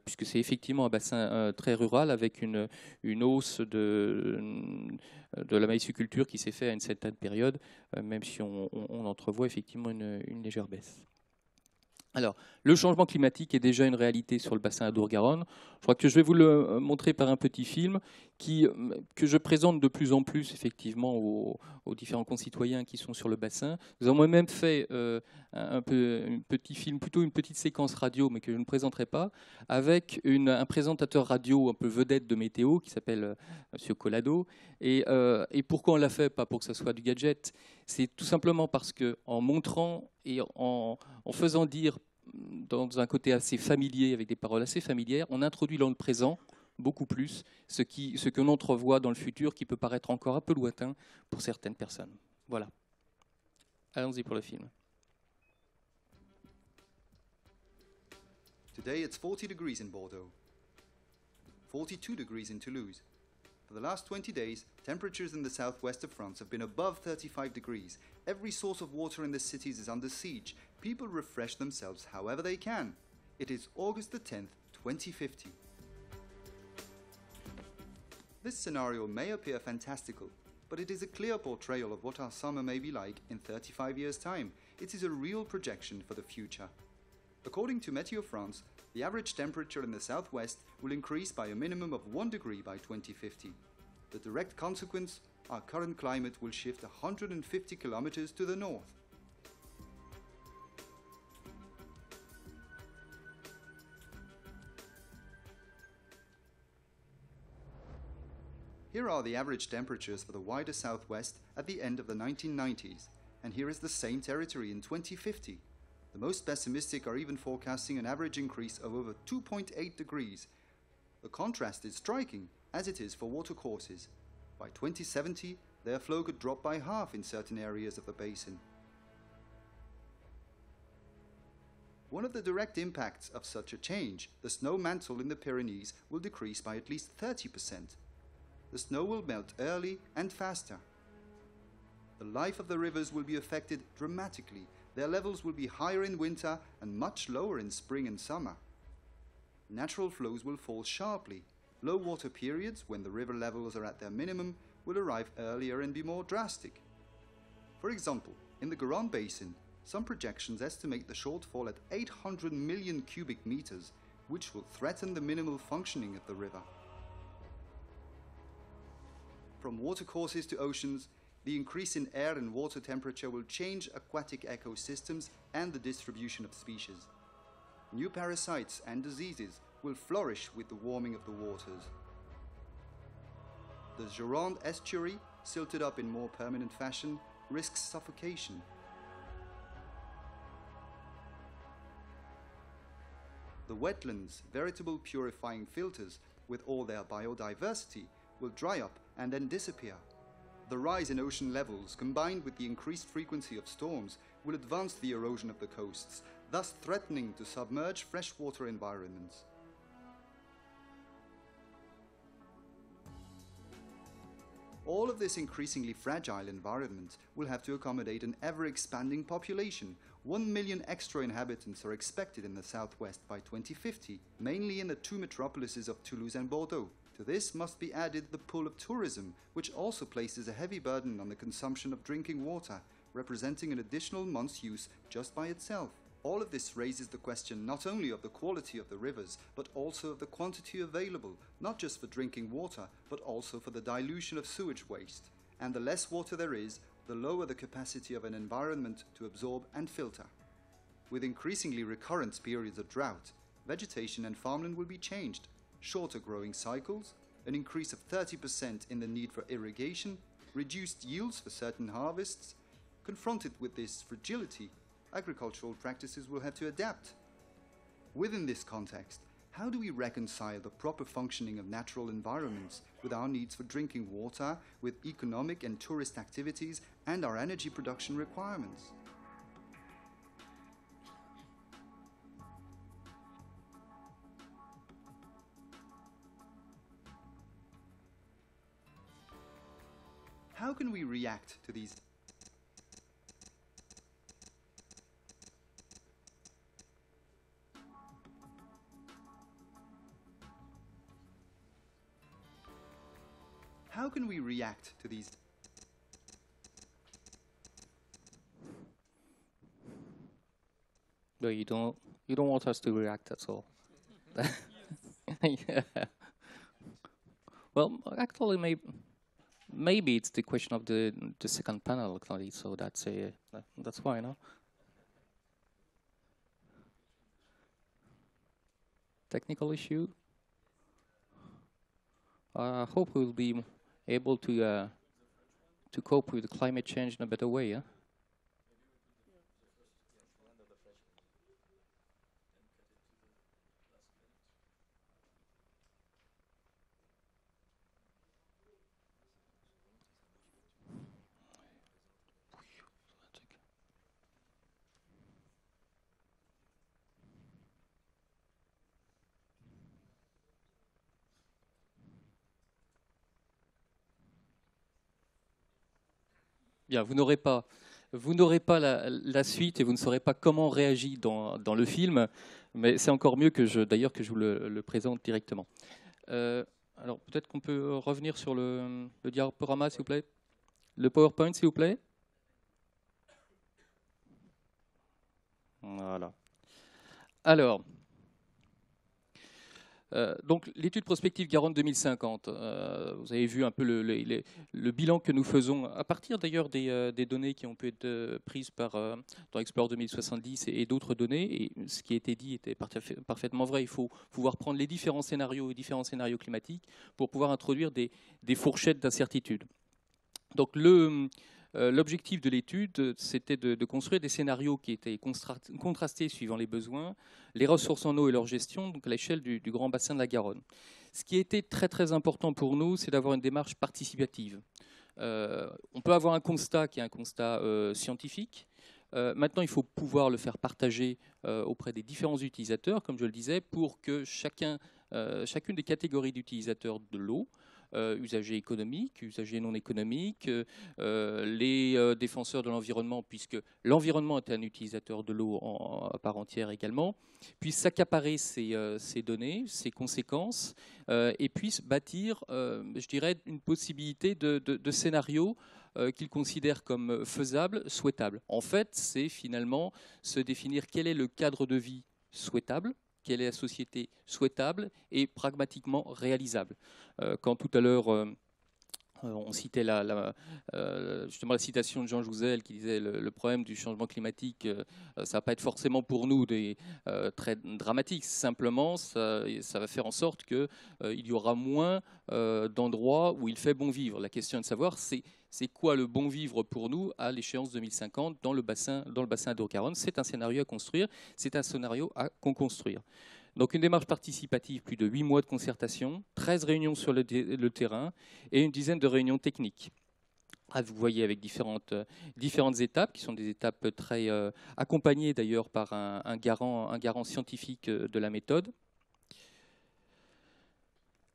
puisque c'est effectivement un bassin très rural, avec une hausse de la maïsiculture qui s'est faite à une certaine période, même si on entrevoit effectivement une légère baisse. Alors, le changement climatique est déjà une réalité sur le bassin Adour-Garonne. Je crois que je vais vous le montrer par un petit film que je présente de plus en plus effectivement aux différents concitoyens qui sont sur le bassin. Nous avons même fait un petit film, plutôt une petite séquence radio, mais que je ne présenterai pas, avec un présentateur radio un peu vedette de météo qui s'appelle Monsieur Collado. Et pourquoi on l'a fait? Pas pour que ce soit du gadget, c'est tout simplement parce qu'en montrant et en faisant dire dans un côté assez familier, avec des paroles assez familières, on introduit dans le présent beaucoup plus ce que l'on entrevoit dans le futur, qui peut paraître encore un peu lointain pour certaines personnes. Voilà. Allons-y pour le film. Today it's 40 degrees in Bordeaux, 42 degrees in Toulouse. For the last 20 days, temperatures in the southwest of France have been above 35 degrees. Every source of water in the cities is under siege. People refresh themselves however they can. It is August the 10th, 2050. This scenario may appear fantastical, but it is a clear portrayal of what our summer may be like in 35 years' time. It is a real projection for the future. According to Meteo France, the average temperature in the southwest will increase by a minimum of 1 degree by 2050. The direct consequence, our current climate will shift 150 kilometers to the north. Here are the average temperatures for the wider southwest at the end of the 1990s, and here is the same territory in 2050. The most pessimistic are even forecasting an average increase of over 2.8 degrees. The contrast is striking, as it is for watercourses. By 2070, their flow could drop by half in certain areas of the basin. One of the direct impacts of such a change, the snow mantle in the Pyrenees, will decrease by at least 30%. The snow will melt early and faster. The life of the rivers will be affected dramatically. Their levels will be higher in winter and much lower in spring and summer. Natural flows will fall sharply. Low water periods, when the river levels are at their minimum, will arrive earlier and be more drastic. For example, in the Garonne Basin, some projections estimate the shortfall at 800 million cubic meters, which will threaten the minimal functioning of the river. From watercourses to oceans, the increase in air and water temperature will change aquatic ecosystems and the distribution of species. New parasites and diseases will flourish with the warming of the waters. The Gironde estuary, silted up in more permanent fashion, risks suffocation. The wetlands, veritable purifying filters with all their biodiversity, will dry up and then disappear. The rise in ocean levels, combined with the increased frequency of storms, will advance the erosion of the coasts, thus threatening to submerge freshwater environments. All of this increasingly fragile environment will have to accommodate an ever-expanding population. 1 million extra inhabitants are expected in the southwest by 2050, mainly in the two metropolises of Toulouse and Bordeaux. To this must be added the pull of tourism, which also places a heavy burden on the consumption of drinking water, representing an additional month's use just by itself. All of this raises the question not only of the quality of the rivers, but also of the quantity available, not just for drinking water, but also for the dilution of sewage waste. And the less water there is, the lower the capacity of an environment to absorb and filter. With increasingly recurrent periods of drought, vegetation and farmland will be changed, shorter growing cycles, an increase of 30% in the need for irrigation, reduced yields for certain harvests. Confronted with this fragility, agricultural practices will have to adapt. Within this context, how do we reconcile the proper functioning of natural environments with our needs for drinking water, with economic and tourist activities, and our energy production requirements? How can we react to these? How can we react to these? No, you don't want us to react at all. Yeah. Well, actually, maybe it's the question of the second panel, Claudia. So that's why, no? Technical issue. I hope we'll be able to cope with climate change in a better way. Yeah? Bien, vous n'aurez pas la suite et vous ne saurez pas comment on réagit dans le film, mais c'est encore mieux que je vous le présente directement. Alors peut-être qu'on peut revenir sur le diaporama, s'il vous plaît. Le PowerPoint, s'il vous plaît. Voilà. Alors, donc l'étude prospective Garonne 2050, vous avez vu un peu le bilan que nous faisons, à partir d'ailleurs des données qui ont pu être prises dans Explore 2070 et d'autres données, et ce qui a été dit était parfaitement vrai. Il faut pouvoir prendre les différents scénarios climatiques pour pouvoir introduire des fourchettes d'incertitude. Donc l'objectif de l'étude, c'était de construire des scénarios qui étaient contrastés suivant les besoins, les ressources en eau et leur gestion, donc à l'échelle du grand bassin de la Garonne. Ce qui était très très important pour nous, c'est d'avoir une démarche participative. On peut avoir un constat qui est un constat scientifique. Maintenant, il faut pouvoir le faire partager auprès des différents utilisateurs, comme je le disais, pour que chacune des catégories d'utilisateurs de l'eau, usagers économiques, usagers non économiques, les défenseurs de l'environnement, puisque l'environnement est un utilisateur de l'eau à part entière également, puissent s'accaparer ces données, ces conséquences, et puissent bâtir, je dirais, une possibilité de scénario qu'ils considèrent comme faisable, souhaitable. En fait, c'est finalement se définir quel est le cadre de vie souhaitable, quelle est la société souhaitable et pragmatiquement réalisable. Quand tout à l'heure, on citait justement la citation de Jean Jouzel qui disait le problème du changement climatique, ça ne va pas être forcément pour nous très dramatique. Simplement, ça va faire en sorte qu'il y aura moins d'endroits où il fait bon vivre. La question est de savoir c'est quoi le bon vivre pour nous à l'échéance 2050 dans le bassin d'Haute-Garonne. C'est un scénario à construire, c'est un scénario à construire. Donc une démarche participative, plus de 8 mois de concertation, 13 réunions sur le terrain et une dizaine de réunions techniques. Vous voyez avec différentes étapes, qui sont des étapes très accompagnées d'ailleurs par un garant scientifique de la méthode.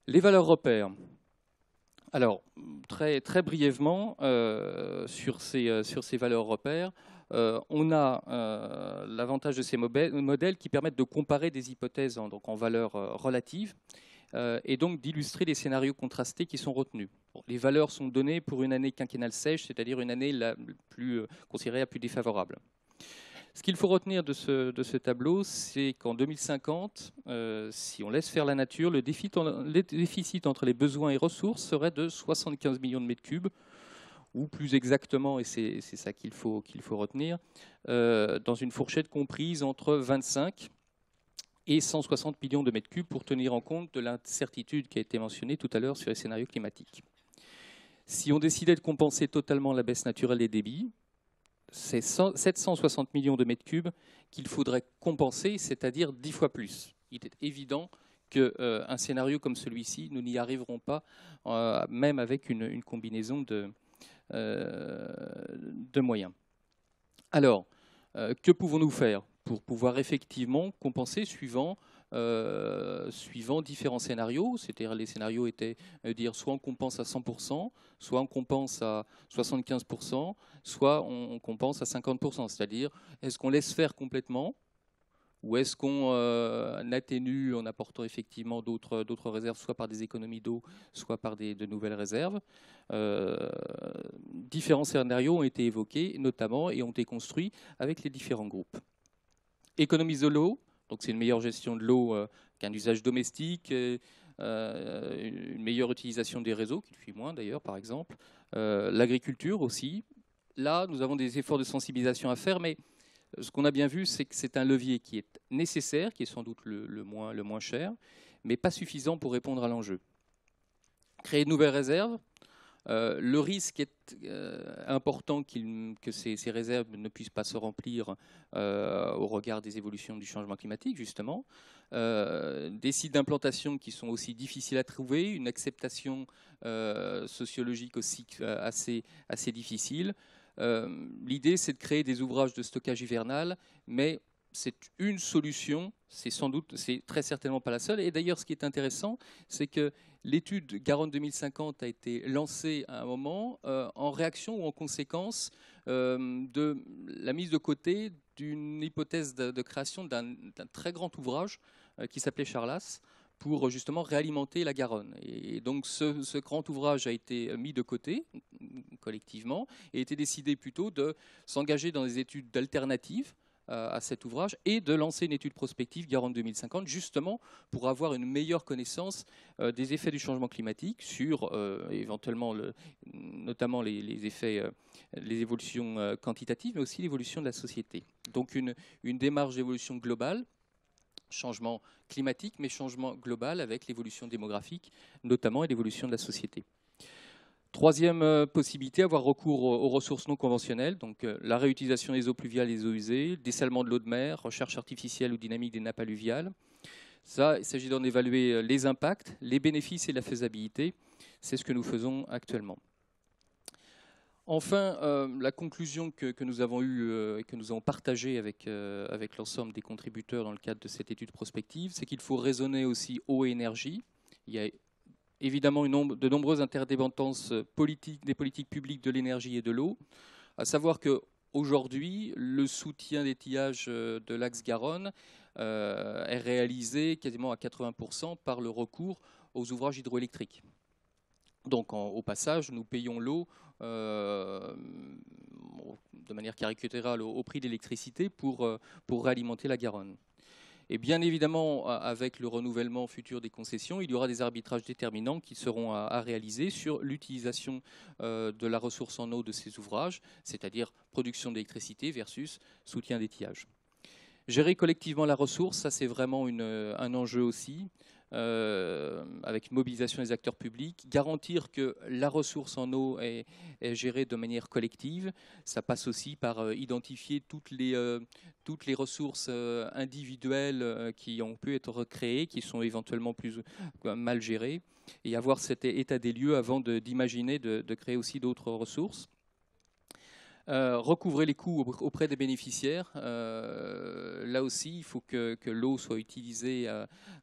Les valeurs repères. Alors, très brièvement, sur ces valeurs repères, on a l'avantage de ces modèles qui permettent de comparer des hypothèses en valeurs relatives et donc d'illustrer les scénarios contrastés qui sont retenus. Bon, les valeurs sont données pour une année quinquennale sèche, c'est-à-dire une année considérée la plus défavorable. Ce qu'il faut retenir de ce tableau, c'est qu'en 2050, si on laisse faire la nature, le déficit entre les besoins et ressources serait de 75 millions de mètres cubes, ou plus exactement, et c'est ça qu'il faut retenir, dans une fourchette comprise entre 25 et 160 millions de mètres cubes pour tenir en compte de l'incertitude qui a été mentionnée tout à l'heure sur les scénarios climatiques. Si on décidait de compenser totalement la baisse naturelle des débits, c'est 760 millions de mètres cubes qu'il faudrait compenser, c'est-à-dire 10 fois plus. Il est évident qu'un scénario comme celui-ci, nous n'y arriverons pas, même avec une combinaison de moyens. Alors, que pouvons-nous faire pour pouvoir effectivement compenser suivant différents scénarios, c'est-à-dire les scénarios étaient dire soit on compense à 100%, soit on compense à 75%, soit on compense à 50%, c'est-à-dire est-ce qu'on laisse faire complètement ou est-ce qu'on atténue en apportant effectivement d'autres réserves, soit par des économies d'eau, soit par de nouvelles réserves. Différents scénarios ont été évoqués notamment et ont été construits avec les différents groupes. Économies de l'eau. Donc c'est une meilleure gestion de l'eau qu'un usage domestique, une meilleure utilisation des réseaux, qui fuient moins d'ailleurs par exemple, l'agriculture aussi. Là, nous avons des efforts de sensibilisation à faire, mais ce qu'on a bien vu, c'est que c'est un levier qui est nécessaire, qui est sans doute le moins cher, mais pas suffisant pour répondre à l'enjeu. Créer de nouvelles réserves. Le risque est important que ces réserves ne puissent pas se remplir au regard des évolutions du changement climatique, justement. Des sites d'implantation qui sont aussi difficiles à trouver, une acceptation sociologique aussi assez difficile. L'idée, c'est de créer des ouvrages de stockage hivernal, mais c'est une solution, c'est très certainement pas la seule. Et d'ailleurs, ce qui est intéressant, c'est que l'étude Garonne 2050 a été lancée à un moment en réaction ou en conséquence de la mise de côté d'une hypothèse de création d'un très grand ouvrage qui s'appelait Charlas, pour justement réalimenter la Garonne. Et donc ce grand ouvrage a été mis de côté collectivement et a été décidé plutôt de s'engager dans des études d'alternatives à cet ouvrage et de lancer une étude prospective Garonne 2050 justement pour avoir une meilleure connaissance des effets du changement climatique sur éventuellement notamment les effets, les évolutions quantitatives, mais aussi l'évolution de la société. Donc une démarche d'évolution globale, changement climatique, mais changement global avec l'évolution démographique, notamment, et l'évolution de la société. Troisième possibilité, avoir recours aux ressources non conventionnelles, donc la réutilisation des eaux pluviales et des eaux usées, dessalement de l'eau de mer, recherche artificielle ou dynamique des nappes alluviales. Ça, il s'agit d'en évaluer les impacts, les bénéfices et la faisabilité. C'est ce que nous faisons actuellement. Enfin, la conclusion que nous avons eue et que nous avons partagée avec l'ensemble des contributeurs dans le cadre de cette étude prospective, c'est qu'il faut raisonner aussi eau et énergie. Il y a évidemment de nombreuses interdépendances politiques, des politiques publiques de l'énergie et de l'eau. À savoir qu'aujourd'hui, le soutien d'étiage de l'axe Garonne est réalisé quasiment à 80% par le recours aux ouvrages hydroélectriques. Donc au passage, nous payons l'eau de manière caricaturale au prix de l'électricité pour réalimenter la Garonne. Et bien évidemment, avec le renouvellement futur des concessions, il y aura des arbitrages déterminants qui seront à réaliser sur l'utilisation de la ressource en eau de ces ouvrages, c'est-à-dire production d'électricité versus soutien d'étiage. Gérer collectivement la ressource, ça c'est vraiment un enjeu aussi. Avec une mobilisation des acteurs publics, garantir que la ressource en eau est gérée de manière collective. Ça passe aussi par identifier toutes les ressources individuelles qui ont pu être créées, qui sont éventuellement plus mal gérées, et avoir cet état des lieux avant d'imaginer de créer aussi d'autres ressources. Recouvrer les coûts auprès des bénéficiaires. Là aussi, il faut que l'eau soit utilisée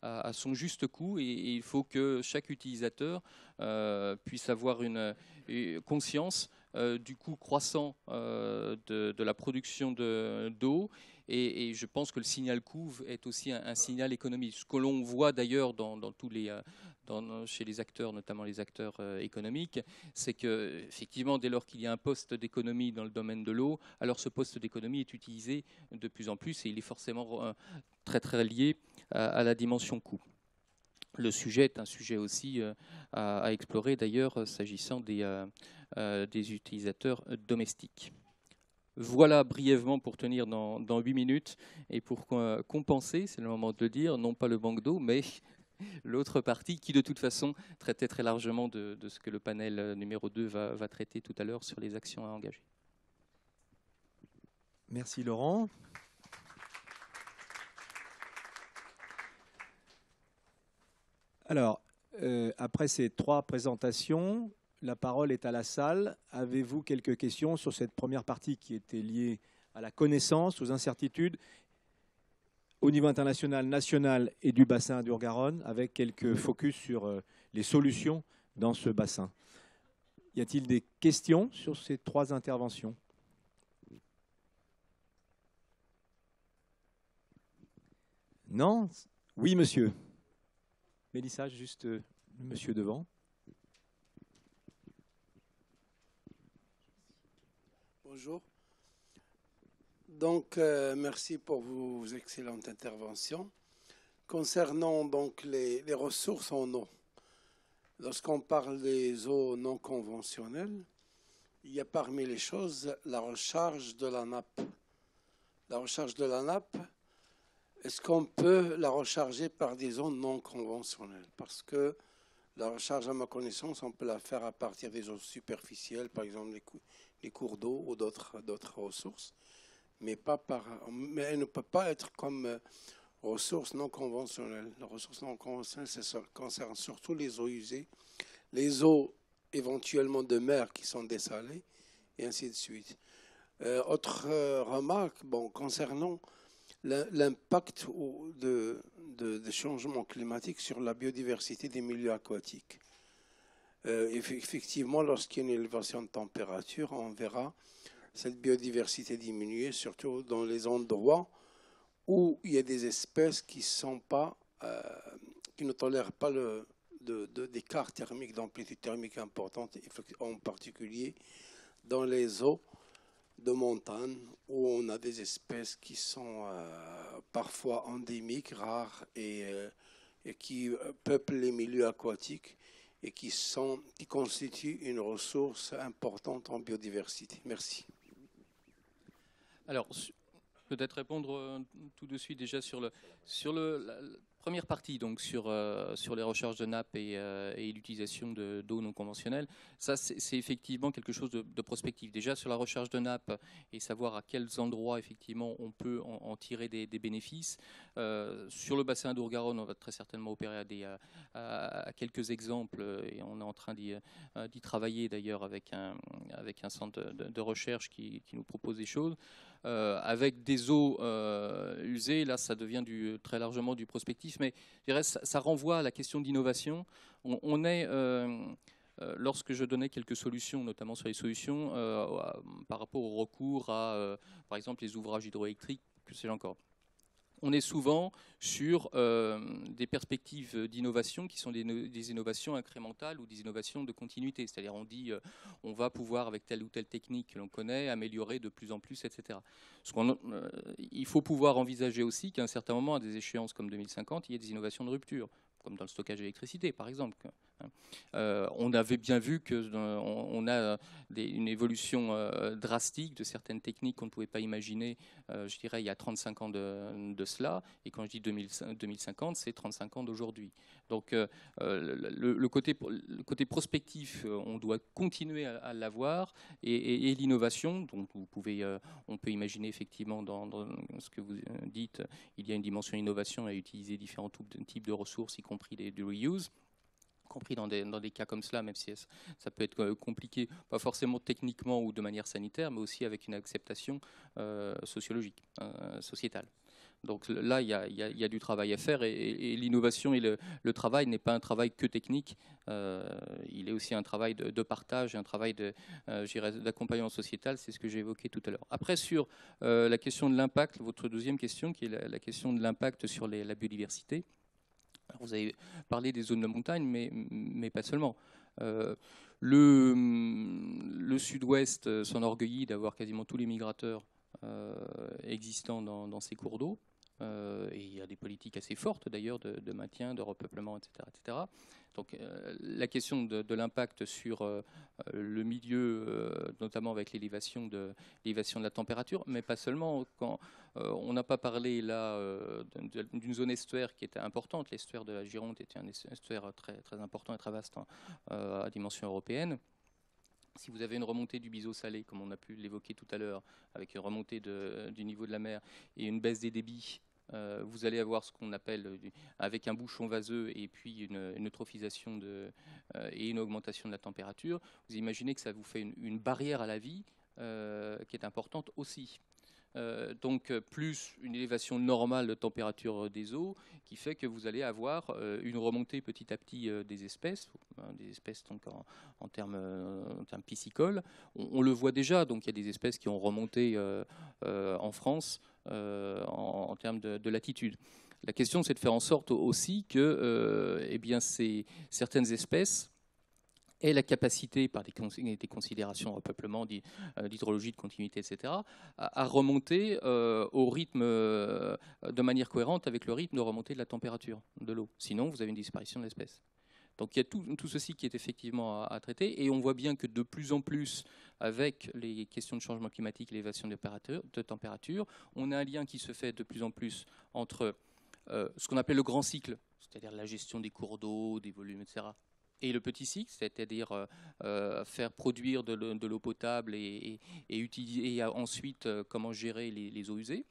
à son juste coût, et il faut que chaque utilisateur puisse avoir une conscience du coût croissant de la production d'eau. Et je pense que le signal couve est aussi un signal économique. Ce que l'on voit d'ailleurs dans tous les, chez les acteurs, notamment les acteurs économiques, c'est que effectivement, dès lors qu'il y a un poste d'économie dans le domaine de l'eau, alors ce poste d'économie est utilisé de plus en plus, et il est forcément très très lié à la dimension coût. Le sujet est un sujet aussi à explorer d'ailleurs s'agissant des utilisateurs domestiques. Voilà brièvement pour tenir dans 8 minutes et pour compenser, c'est le moment de le dire, non pas le manque d'eau, mais l'autre partie qui de toute façon traitait très largement de ce que le panel numéro 2 va traiter tout à l'heure sur les actions à engager. Merci Laurent. Alors, après ces 3 présentations, la parole est à la salle. Avez-vous quelques questions sur cette première partie qui était liée à la connaissance, aux incertitudes au niveau international, national et du bassin d'Our-Garonne, avec quelques focus sur les solutions dans ce bassin? Y a-t-il des questions sur ces 3 interventions? Non? Oui, monsieur. Mélissa, juste le monsieur devant. Bonjour. Donc, merci pour vos excellentes interventions. Concernant donc les ressources en eau, lorsqu'on parle des eaux non conventionnelles, il y a parmi les choses la recharge de la nappe. La recharge de la nappe, est-ce qu'on peut la recharger par des eaux non conventionnelles? Parce que la recharge, à ma connaissance, on peut la faire à partir des eaux superficielles, par exemple les cours d'eau ou d'autres ressources, mais elle ne peut pas être comme ressources non conventionnelles. Les ressources non conventionnelles, ça concerne surtout les eaux usées, les eaux éventuellement de mer qui sont dessalées, et ainsi de suite. Autre remarque, concernant l'impact de changement climatique sur la biodiversité des milieux aquatiques. Effectivement, lorsqu'il y a une élévation de température, on verra cette biodiversité diminuer, surtout dans les endroits où il y a des espèces qui ne tolèrent pas d'écart thermique, d'amplitude thermique importante, en particulier dans les eaux de montagne où on a des espèces qui sont parfois endémiques, rares et qui peuplent les milieux aquatiques et qui constituent une ressource importante en biodiversité. Merci. Alors, peut-être répondre tout de suite déjà sur la première partie, donc sur les recharges de nappes et l'utilisation d'eau non conventionnelle. Ça, c'est effectivement quelque chose de prospectif. Déjà sur la recharge de nappes et savoir à quels endroits effectivement on peut en tirer des bénéfices. Sur le bassin d'Our-Garonne, on va très certainement opérer à quelques exemples, et on est en train d'y travailler d'ailleurs avec un centre de recherche qui nous propose des choses. Avec des eaux usées, là ça devient très largement du prospectif, mais je dirais, ça renvoie à la question d'innovation. On est, lorsque je donnais quelques solutions, notamment sur les solutions par rapport au recours à, par exemple, les ouvrages hydroélectriques, que sais-je encore. On est souvent sur des perspectives d'innovation qui sont des innovations incrémentales ou des innovations de continuité. C'est-à-dire on dit on va pouvoir, avec telle ou telle technique que l'on connaît, améliorer de plus en plus, etc. Il faut pouvoir envisager aussi qu'à un certain moment, à des échéances comme 2050, il y ait des innovations de rupture, comme dans le stockage d'électricité, par exemple. On avait bien vu qu'on a une évolution drastique de certaines techniques qu'on ne pouvait pas imaginer, je dirais, il y a 35 ans de cela. Et quand je dis 2050, c'est 35 ans d'aujourd'hui. Donc le côté prospectif, on doit continuer à l'avoir. Et l'innovation, donc on peut imaginer effectivement dans ce que vous dites, il y a une dimension innovation à utiliser différents types de ressources, y compris du reuse. compris dans des cas comme cela, même si ça peut être compliqué, pas forcément techniquement ou de manière sanitaire, mais aussi avec une acceptation sociologique, sociétale. Donc là, il y a du travail à faire, et l'innovation et le travail n'est pas un travail que technique, il est aussi un travail de partage, un travail d'accompagnement sociétal, c'est ce que j'ai évoqué tout à l'heure. Après, sur la question de l'impact, votre deuxième question, qui est la question de l'impact sur la biodiversité. Alors, vous avez parlé des zones de montagne, mais pas seulement. Le Sud-Ouest s'enorgueillit d'avoir quasiment tous les migrateurs existants dans ces cours d'eau. Et il y a des politiques assez fortes d'ailleurs de maintien, de repeuplement, etc. etc. Donc la question de l'impact sur le milieu, notamment avec l'élévation de la température, mais pas seulement. Quand on n'a pas parlé là d'une zone estuaire qui était importante. L'estuaire de la Gironde était un estuaire très, très important et très vaste à dimension européenne. Si vous avez une remontée du biseau salé, comme on a pu l'évoquer tout à l'heure, avec une remontée du niveau de la mer et une baisse des débits, vous allez avoir ce qu'on appelle, avec un bouchon vaseux et puis une eutrophisation et une augmentation de la température, vous imaginez que ça vous fait une barrière à la vie qui est importante aussi. Donc plus une élévation normale de température des eaux qui fait que vous allez avoir une remontée petit à petit des espèces donc en termes piscicoles. On le voit déjà, donc il y a des espèces qui ont remonté en France en termes de latitude. La question, c'est de faire en sorte aussi que certaines espèces aient la capacité, par des considérations repeuplement, d'hydrologie, de continuité, etc., à remonter au rythme, de manière cohérente avec le rythme de remontée de la température de l'eau. Sinon, vous avez une disparition de l'espèce. Donc il y a tout ceci qui est effectivement à traiter, et on voit bien que de plus en plus, avec les questions de changement climatique, l'élévation de température, on a un lien qui se fait de plus en plus entre ce qu'on appelle le grand cycle, c'est-à-dire la gestion des cours d'eau, des volumes, etc., et le petit cycle, c'est-à-dire faire produire de l'eau potable et ensuite comment gérer les eaux usées,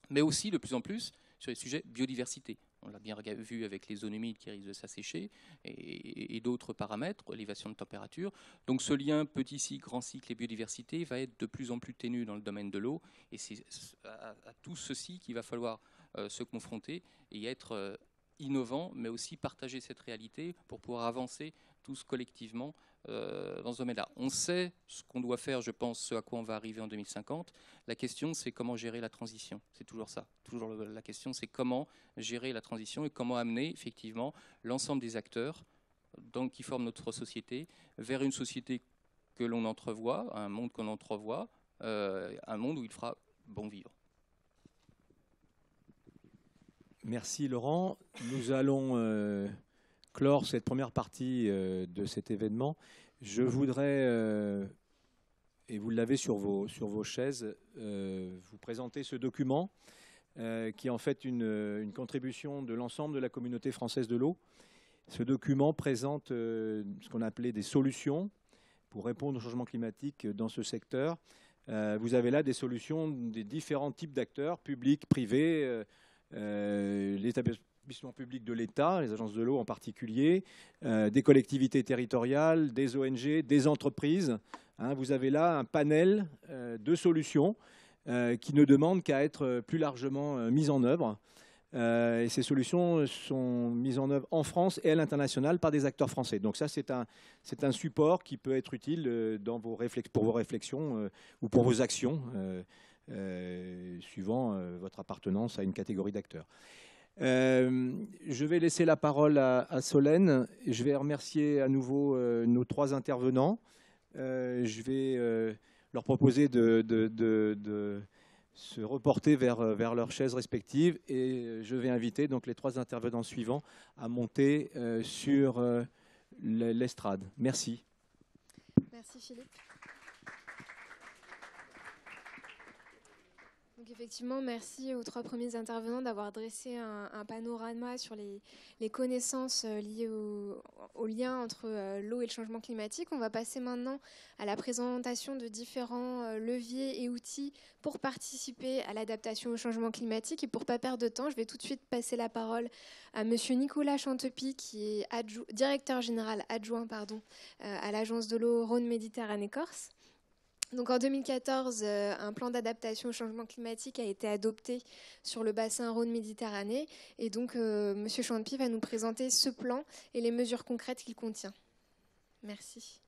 mais aussi de plus en plus sur les sujets biodiversité. On l'a bien vu avec les zones humides qui risquent de s'assécher et d'autres paramètres, élévation de température. Donc ce lien petit cycle, grand cycle et biodiversité va être de plus en plus ténu dans le domaine de l'eau, et c'est à tout ceci qu'il va falloir se confronter et être innovant, mais aussi partager cette réalité pour pouvoir avancer tous collectivement dans ce domaine-là. On sait ce qu'on doit faire, je pense, ce à quoi on va arriver en 2050. La question, c'est comment gérer la transition. C'est toujours ça. Toujours la question, c'est comment gérer la transition et comment amener effectivement l'ensemble des acteurs qui forment notre société vers une société que l'on entrevoit, un monde qu'on entrevoit, un monde où il fera bon vivre. Merci Laurent. Nous allons clore cette première partie de cet événement. Je voudrais, et vous l'avez sur vos chaises, vous présenter ce document qui est en fait une contribution de l'ensemble de la communauté française de l'eau. Ce document présente ce qu'on appelait des solutions pour répondre au changement climatique dans ce secteur. Vous avez là des solutions des différents types d'acteurs, publics, privés, les établissements publics de l'État, les agences de l'eau en particulier, des collectivités territoriales, des ONG, des entreprises. Vous avez là un panel de solutions qui ne demandent qu'à être plus largement mises en œuvre. Et ces solutions sont mises en œuvre en France et à l'international par des acteurs français. Donc ça, c'est un support qui peut être utile pour vos réflexions ou pour vos actions, suivant votre appartenance à une catégorie d'acteurs. Je vais laisser la parole à Solène. Je vais remercier à nouveau nos trois intervenants. Je vais leur proposer de se reporter vers leurs chaises respectives, et je vais inviter donc les trois intervenants suivants à monter sur l'estrade. Merci. Merci Philippe. Donc Effectivement, merci aux 3 premiers intervenants d'avoir dressé un panorama sur les connaissances liées au lien entre l'eau et le changement climatique. On va passer maintenant à la présentation de différents leviers et outils pour participer à l'adaptation au changement climatique. Et pour ne pas perdre de temps, je vais tout de suite passer la parole à Monsieur Nicolas Chantepie, qui est directeur général adjoint à l'Agence de l'eau Rhône-Méditerranée-Corse. Donc en 2014, un plan d'adaptation au changement climatique a été adopté sur le bassin Rhône-Méditerranée. Et donc, M. Chantepie va nous présenter ce plan et les mesures concrètes qu'il contient. Merci.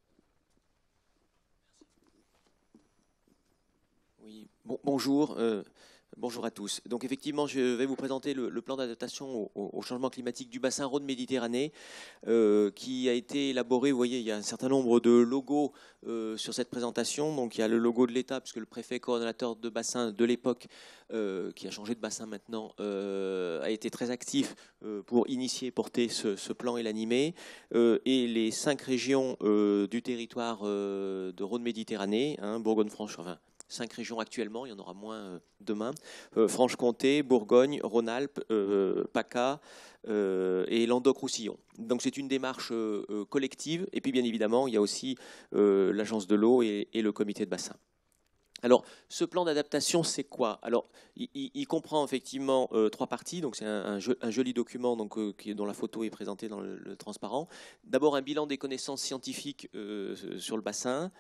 Oui, bonjour. Bonjour à tous. Donc effectivement, je vais vous présenter le plan d'adaptation au changement climatique du bassin Rhône-Méditerranée qui a été élaboré. Vous voyez, il y a un certain nombre de logos sur cette présentation. Donc il y a le logo de l'État, puisque le préfet coordonnateur de bassin de l'époque, qui a changé de bassin maintenant, a été très actif pour initier et porter ce plan et l'animer. Et les 5 régions du territoire de Rhône-Méditerranée, Bourgogne-Franche, enfin, 5 régions actuellement, il y en aura moins demain, Franche-Comté, Bourgogne, Rhône-Alpes, PACA et Languedoc-Roussillon. Donc c'est une démarche collective, et puis bien évidemment il y a aussi l'Agence de l'eau et le comité de bassin. Alors, ce plan d'adaptation, c'est quoi? Alors, il comprend effectivement 3 parties. Donc, c'est un joli document donc, dont la photo est présentée dans le transparent. D'abord, un bilan des connaissances scientifiques sur le bassin,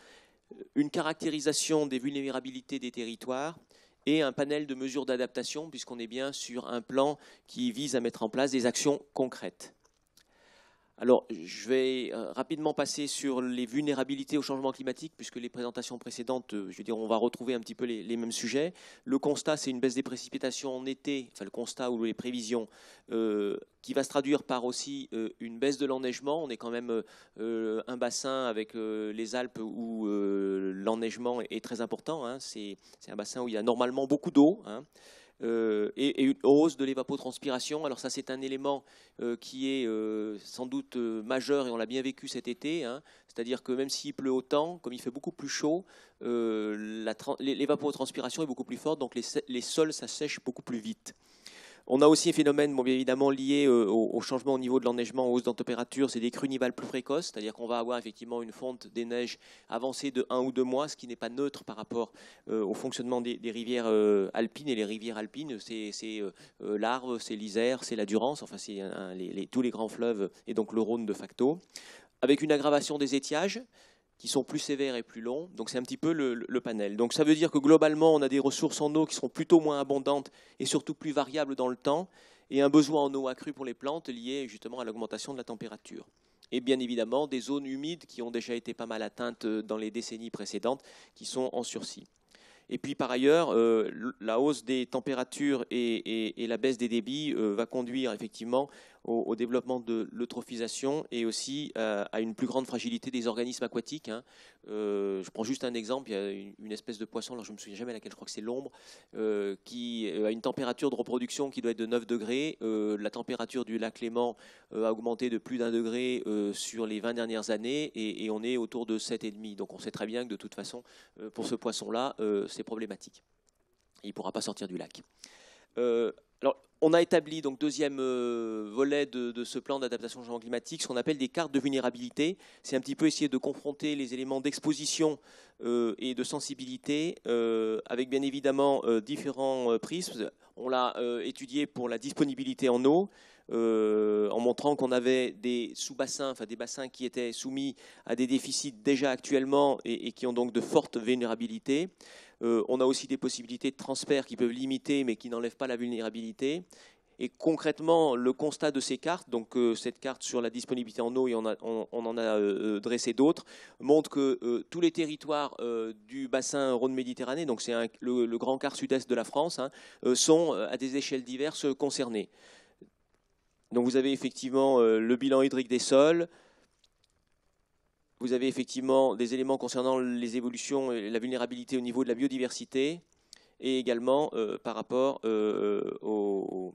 une caractérisation des vulnérabilités des territoires et un panel de mesures d'adaptation, puisqu'on est bien sur un plan qui vise à mettre en place des actions concrètes. Alors, je vais rapidement passer sur les vulnérabilités au changement climatique, puisque les présentations précédentes, je veux dire, on va retrouver un petit peu les mêmes sujets. Le constat, c'est une baisse des précipitations en été, enfin le constat ou les prévisions, qui va se traduire par aussi une baisse de l'enneigement. On est quand même un bassin avec les Alpes où l'enneigement est très important. Hein. C'est un bassin où il y a normalement beaucoup d'eau. Hein. Et une hausse de l'évapotranspiration. Alors ça, c'est un élément qui est sans doute majeur et on l'a bien vécu cet été. Hein. C'est-à-dire que même s'il pleut autant, comme il fait beaucoup plus chaud, l'évapotranspiration est beaucoup plus forte, donc les sols s'assèchent beaucoup plus vite. On a aussi un phénomène bien évidemment lié au changement au niveau de l'enneigement, aux hausses de température, c'est des crues nivales plus précoces, c'est-à-dire qu'on va avoir effectivement une fonte des neiges avancée de 1 ou 2 mois, ce qui n'est pas neutre par rapport au fonctionnement des rivières alpines. Et les rivières alpines, c'est l'Arve, c'est l'Isère, c'est la Durance, enfin c'est tous les grands fleuves et donc le Rhône de facto, avec une aggravation des étiages qui sont plus sévères et plus longs. Donc c'est un petit peu le panel. Donc ça veut dire que globalement, on a des ressources en eau qui seront plutôt moins abondantes et surtout plus variables dans le temps, et un besoin en eau accru pour les plantes lié justement à l'augmentation de la température. Et bien évidemment, des zones humides qui ont déjà été pas mal atteintes dans les décennies précédentes, qui sont en sursis. Et puis par ailleurs, la hausse des températures et la baisse des débits va conduire effectivement au développement de l'eutrophisation et aussi à une plus grande fragilité des organismes aquatiques. Hein. Je prends juste un exemple, il y a une espèce de poisson, alors je ne me souviens jamais laquelle, je crois que c'est l'ombre, qui a une température de reproduction qui doit être de 9 degrés. La température du lac Léman a augmenté de plus d'1 degré sur les 20 dernières années et on est autour de 7,5. Donc on sait très bien que de toute façon, pour ce poisson-là, c'est problématique. Il ne pourra pas sortir du lac. Alors, on a établi, donc deuxième volet de ce plan d'adaptation au changement climatique, ce qu'on appelle des cartes de vulnérabilité. C'est un petit peu essayer de confronter les éléments d'exposition et de sensibilité avec bien évidemment différents prismes. On l'a étudié pour la disponibilité en eau, en montrant qu'on avait des sous-bassins, enfin des bassins qui étaient soumis à des déficits déjà actuellement et qui ont donc de fortes vulnérabilités. On a aussi des possibilités de transfert qui peuvent limiter mais qui n'enlèvent pas la vulnérabilité. Et concrètement, le constat de ces cartes, donc cette carte sur la disponibilité en eau, et on en a dressé d'autres, montre que tous les territoires du bassin Rhône-Méditerranée, donc c'est le grand quart sud-est de la France, hein, sont à des échelles diverses concernés. Donc vous avez effectivement le bilan hydrique des sols. Vous avez effectivement des éléments concernant les évolutions et la vulnérabilité au niveau de la biodiversité et également par rapport aux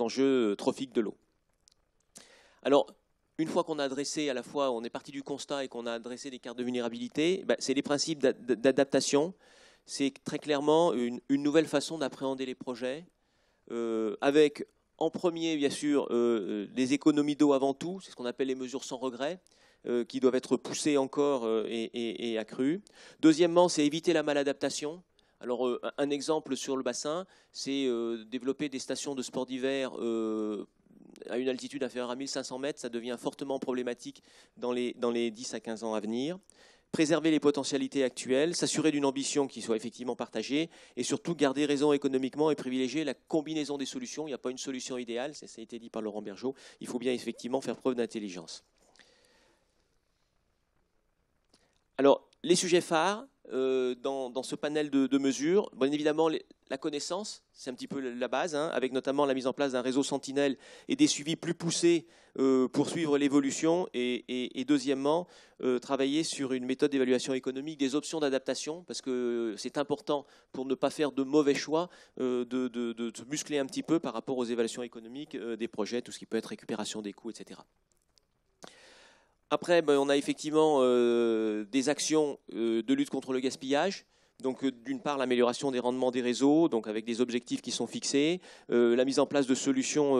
enjeux trophiques de l'eau. Alors, une fois qu'on a adressé à la fois, on est parti du constat et qu'on a adressé des cartes de vulnérabilité, c'est les principes d'adaptation. c'est très clairement une nouvelle façon d'appréhender les projets, avec en premier, bien sûr, les économies d'eau avant tout, c'est ce qu'on appelle les mesures sans regret, qui doivent être poussées encore et accrues. Deuxièmement, c'est éviter la maladaptation. Alors, un exemple sur le bassin, c'est développer des stations de sport d'hiver à une altitude inférieure à 1500 mètres. Ça devient fortement problématique dans les 10 à 15 ans à venir. Préserver les potentialités actuelles, s'assurer d'une ambition qui soit effectivement partagée et surtout garder raison économiquement et privilégier la combinaison des solutions. Il n'y a pas une solution idéale, ça a été dit par Laurent Bergeot. Il faut bien effectivement faire preuve d'intelligence. Alors, les sujets phares dans ce panel de mesures, bien évidemment, la connaissance, c'est un petit peu la base, hein, avec notamment la mise en place d'un réseau sentinelle et des suivis plus poussés pour suivre l'évolution. Et deuxièmement, travailler sur une méthode d'évaluation économique des options d'adaptation, parce que c'est important pour ne pas faire de mauvais choix, de se muscler un petit peu par rapport aux évaluations économiques des projets, tout ce qui peut être récupération des coûts, etc. Après, on a effectivement des actions de lutte contre le gaspillage. Donc, d'une part, l'amélioration des rendements des réseaux, donc avec des objectifs qui sont fixés, la mise en place de solutions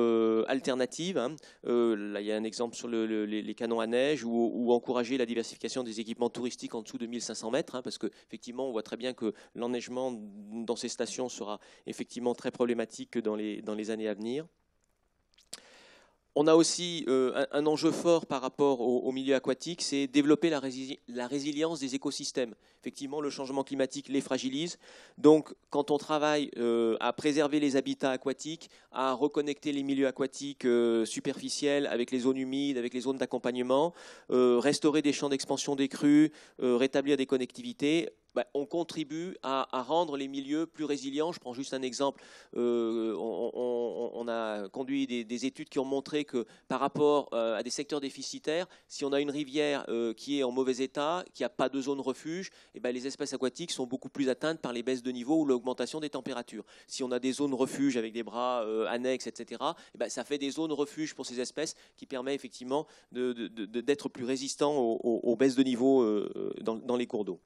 alternatives. Hein. Là, il y a un exemple sur les canons à neige ou encourager la diversification des équipements touristiques en dessous de 1500 mètres, hein, parce qu'effectivement, on voit très bien que l'enneigement dans ces stations sera effectivement très problématique dans les années à venir. On a aussi un enjeu fort par rapport au milieu aquatique, c'est développer la résilience des écosystèmes. Effectivement, le changement climatique les fragilise. Donc, quand on travaille à préserver les habitats aquatiques, à reconnecter les milieux aquatiques superficiels avec les zones humides, avec les zones d'accompagnement, restaurer des champs d'expansion des crues, rétablir des connectivités, on contribue à rendre les milieux plus résilients. Je prends juste un exemple. On a conduit des études qui ont montré que par rapport à des secteurs déficitaires, si on a une rivière qui est en mauvais état, qui n'a pas de zone refuge, les espèces aquatiques sont beaucoup plus atteintes par les baisses de niveau ou l'augmentation des températures. Si on a des zones refuge avec des bras annexes, etc., ça fait des zones refuge pour ces espèces qui permet effectivement d'être plus résistants aux baisses de niveau dans les cours d'eau.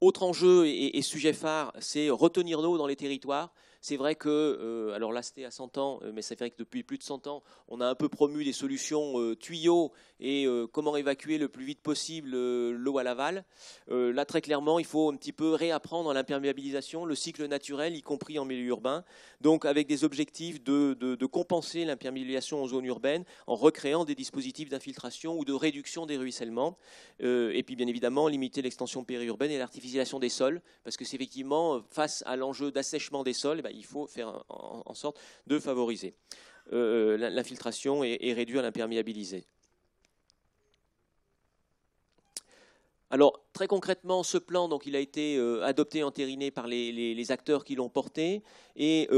Autre enjeu et sujet phare, c'est retenir l'eau dans les territoires. C'est vrai que, alors là c'était à 100 ans, mais c'est vrai que depuis plus de 100 ans, on a un peu promu des solutions tuyaux et comment évacuer le plus vite possible l'eau à l'aval. Là très clairement, il faut un petit peu réapprendre l'imperméabilisation, le cycle naturel, y compris en milieu urbain. Donc avec des objectifs de compenser l'imperméabilisation en zone urbaine en recréant des dispositifs d'infiltration ou de réduction des ruissellements. Et puis bien évidemment, limiter l'extension périurbaine et l'artificialisation des sols, parce que c'est effectivement face à l'enjeu d'assèchement des sols, il faut faire en sorte de favoriser l'infiltration et réduire l'imperméabilité. Alors, très concrètement, ce plan, donc, il a été adopté, entériné par les acteurs qui l'ont porté, et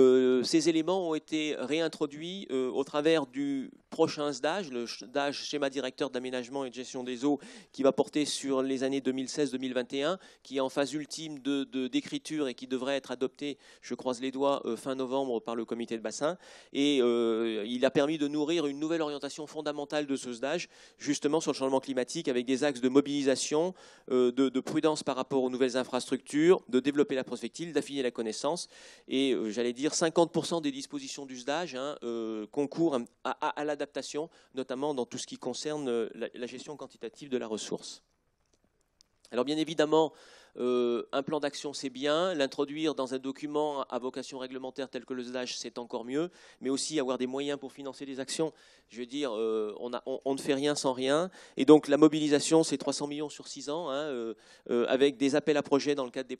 ces éléments ont été réintroduits au travers du prochain SDAGE, le SDAGE, schéma directeur d'aménagement et de gestion des eaux, qui va porter sur les années 2016-2021, qui est en phase ultime d'écriture et qui devrait être adopté, je croise les doigts, fin novembre par le comité de bassin. Et il a permis de nourrir une nouvelle orientation fondamentale de ce SDAGE, justement sur le changement climatique, avec des axes de mobilisation, de prudence par rapport aux nouvelles infrastructures, de développer la prospective, d'affiner la connaissance. Et j'allais dire 50% des dispositions du SDAGE concourent à l'adaptation, notamment dans tout ce qui concerne la gestion quantitative de la ressource. Alors bien évidemment, un plan d'action c'est bien, l'introduire dans un document à vocation réglementaire tel que le SDAGE c'est encore mieux, mais aussi avoir des moyens pour financer des actions. Je veux dire, on ne fait rien sans rien, et donc la mobilisation c'est 300 millions sur 6 ans, avec des appels à projets dans le cadre du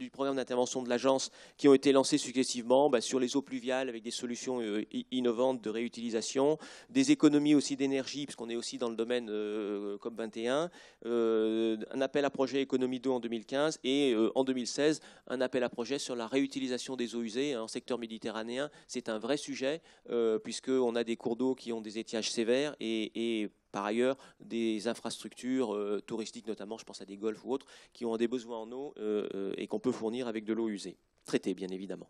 programme d'intervention de l'agence qui ont été lancés successivement sur les eaux pluviales avec des solutions innovantes de réutilisation, des économies aussi d'énergie puisqu'on est aussi dans le domaine COP21, un appel à projet économie d'eau en 2015 et en 2016 un appel à projet sur la réutilisation des eaux usées en secteur méditerranéen. C'est un vrai sujet puisqu'on a des cours d'eau qui ont des étiages sévères et par ailleurs des infrastructures touristiques notamment, je pense à des golfs ou autres, qui ont des besoins en eau et qu'on peut fournir avec de l'eau usée, traitée bien évidemment.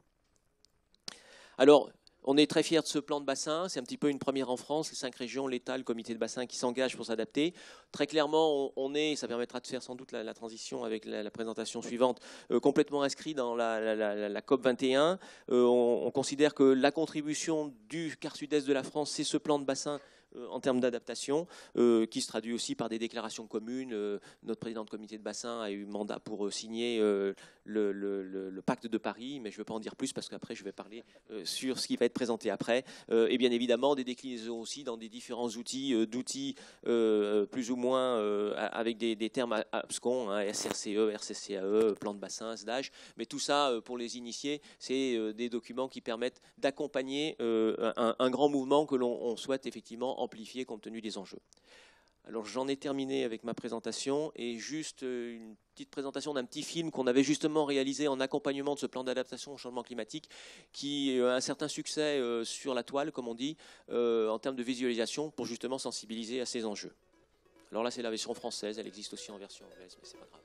Alors On est très fiers de ce plan de bassin. C'est un petit peu une première en France. Les 5 régions, l'État, le comité de bassin qui s'engagent pour s'adapter. Très clairement, on est, ça permettra de faire sans doute la transition avec la présentation suivante, complètement inscrit dans la COP 21. On considère que la contribution du quart sud-est de la France, c'est ce plan de bassin en termes d'adaptation, qui se traduit aussi par des déclarations communes. Notre président de comité de bassin a eu mandat pour signer le pacte de Paris, mais je ne veux pas en dire plus parce qu'après je vais parler sur ce qui va être présenté après. Et bien évidemment des déclinaisons aussi dans des différents outils, plus ou moins avec des termes abscons, hein, SRCE, RCCAE, plan de bassin, SDAGE, mais tout ça pour les initiés, c'est des documents qui permettent d'accompagner un grand mouvement que l'on souhaite effectivement amplifier compte tenu des enjeux. Alors j'en ai terminé avec ma présentation et juste une petite présentation d'un petit film qu'on avait justement réalisé en accompagnement de ce plan d'adaptation au changement climatique qui a un certain succès sur la toile, comme on dit, en termes de visualisation pour justement sensibiliser à ces enjeux. Alors là c'est la version française, elle existe aussi en version anglaise, mais c'est pas grave.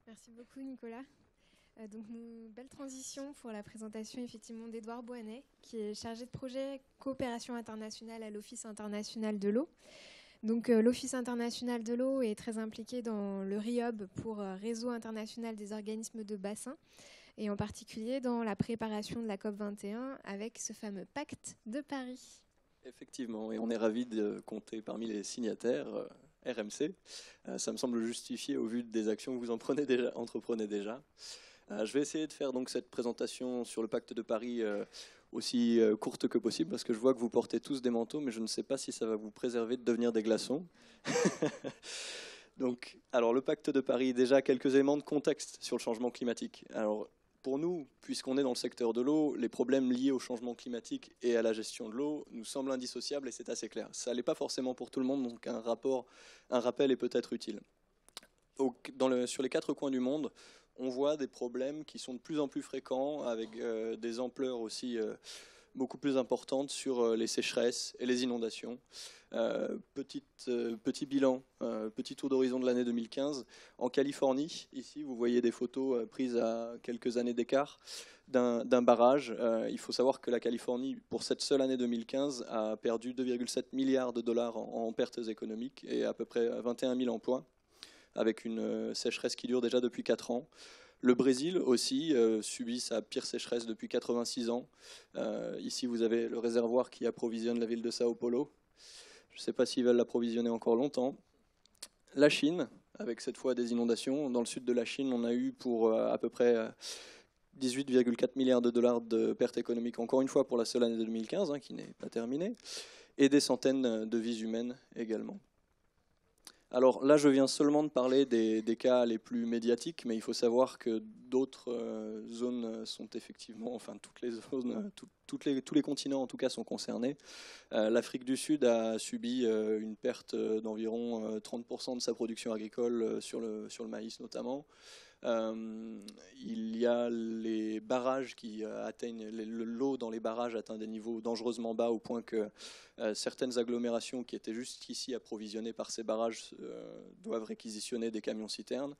Merci beaucoup Nicolas. Donc une belle transition pour la présentation effectivement d'Edouard Boinet, qui est chargé de projet coopération internationale à l'Office international de l'eau. Donc l'Office international de l'eau est très impliqué dans le RIOB pour Réseau international des organismes de bassin, et en particulier dans la préparation de la COP 21 avec ce fameux pacte de Paris. Effectivement, et on est ravis de compter parmi les signataires RMC. Ça me semble justifié au vu des actions que vous entreprenez déjà. Je vais essayer de faire donc cette présentation sur le pacte de Paris aussi courte que possible, parce que je vois que vous portez tous des manteaux, mais je ne sais pas si ça va vous préserver de devenir des glaçons. Donc, alors le pacte de Paris, déjà quelques éléments de contexte sur le changement climatique. Alors, pour nous, puisqu'on est dans le secteur de l'eau, les problèmes liés au changement climatique et à la gestion de l'eau nous semblent indissociables et c'est assez clair. Ça n'est pas forcément pour tout le monde, donc un rappel est peut-être utile. Sur les 4 coins du monde, on voit des problèmes qui sont de plus en plus fréquents, avec des ampleurs aussi beaucoup plus importantes sur les sécheresses et les inondations. Petit bilan, petit tour d'horizon de l'année 2015. En Californie, ici, vous voyez des photos prises à quelques années d'écart d'un barrage. Il faut savoir que la Californie, pour cette seule année 2015, a perdu 2,7 milliards de dollars en pertes économiques et à peu près 21 000 emplois, avec une sécheresse qui dure déjà depuis 4 ans. Le Brésil aussi subit sa pire sécheresse depuis 86 ans. Ici, vous avez le réservoir qui approvisionne la ville de Sao Paulo. Je ne sais pas s'ils veulent l'approvisionner encore longtemps. La Chine, avec cette fois des inondations. Dans le sud de la Chine, on a eu pour à peu près 18,4 milliards de dollars de pertes économiques, encore une fois pour la seule année 2015, qui n'est pas terminée, et des centaines de vies humaines également. Alors là, je viens seulement de parler des cas les plus médiatiques, mais il faut savoir que d'autres zones sont effectivement, enfin toutes les zones, tous les continents en tout cas sont concernés. L'Afrique du Sud a subi une perte d'environ 30% de sa production agricole sur le maïs notamment. Il y a les barrages qui atteignent, l'eau dans les barrages atteint des niveaux dangereusement bas au point que certaines agglomérations qui étaient jusqu'ici approvisionnées par ces barrages doivent réquisitionner des camions-citernes.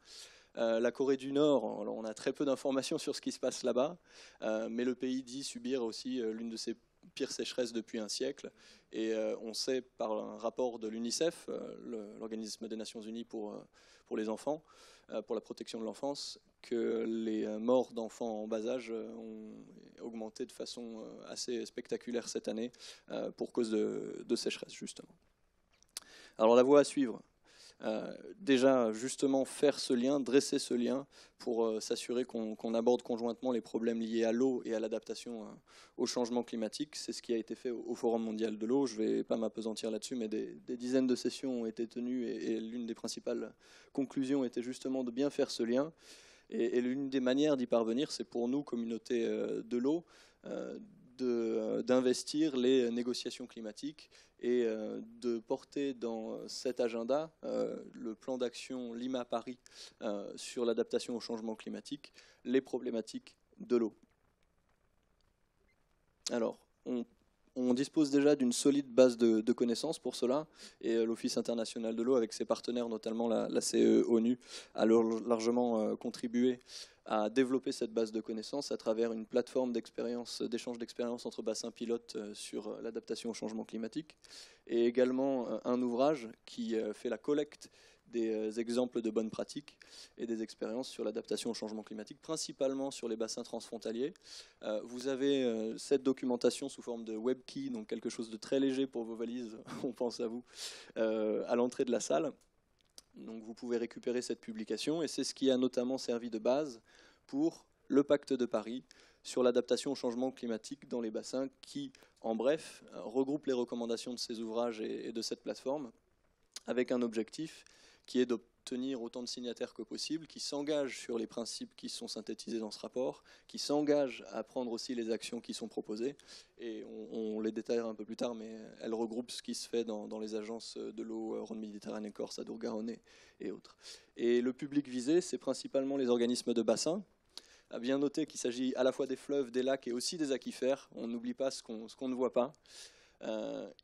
La Corée du Nord, alors on a très peu d'informations sur ce qui se passe là-bas, mais le pays dit subir aussi l'une de ses pires sécheresses depuis un siècle. Et on sait par un rapport de l'UNICEF, l'organisme des Nations Unies pour les enfants, pour la protection de l'enfance, que les morts d'enfants en bas âge ont augmenté de façon assez spectaculaire cette année pour cause de sécheresse, justement. Alors la voie à suivre, déjà justement faire ce lien, dresser ce lien pour s'assurer qu'on aborde conjointement les problèmes liés à l'eau et à l'adaptation au changement climatique. C'est ce qui a été fait au Forum mondial de l'eau. Je ne vais pas m'apesantir là-dessus, mais des dizaines de sessions ont été tenues et l'une des principales conclusions était justement de bien faire ce lien. Et l'une des manières d'y parvenir, c'est pour nous, communauté de l'eau, d'investir les négociations climatiques et de porter dans cet agenda le plan d'action Lima-Paris sur l'adaptation au changement climatique, les problématiques de l'eau. Alors, on dispose déjà d'une solide base de connaissances pour cela, et l'Office international de l'eau, avec ses partenaires, notamment la CE-ONU, a largement contribué à développer cette base de connaissances à travers une plateforme d'échange d'expériences entre bassins pilotes sur l'adaptation au changement climatique, et également un ouvrage qui fait la collecte des exemples de bonnes pratiques et des expériences sur l'adaptation au changement climatique, principalement sur les bassins transfrontaliers. Vous avez cette documentation sous forme de webkey, donc quelque chose de très léger pour vos valises, on pense à vous, à l'entrée de la salle. Donc vous pouvez récupérer cette publication, et c'est ce qui a notamment servi de base pour le pacte de Paris sur l'adaptation au changement climatique dans les bassins, qui, en bref, regroupe les recommandations de ces ouvrages et de cette plateforme, avec un objectif qui est d'obtenir autant de signataires que possible, qui s'engagent sur les principes qui sont synthétisés dans ce rapport, qui s'engagent à prendre aussi les actions qui sont proposées, et on les détaillera un peu plus tard, mais elles regroupent ce qui se fait dans les agences de l'eau Rhône-Méditerranée, Corse, Adour-Garonne et autres. Et le public visé, c'est principalement les organismes de bassin. À bien noter qu'il s'agit à la fois des fleuves, des lacs et aussi des aquifères. On n'oublie pas ce qu'on ne voit pas.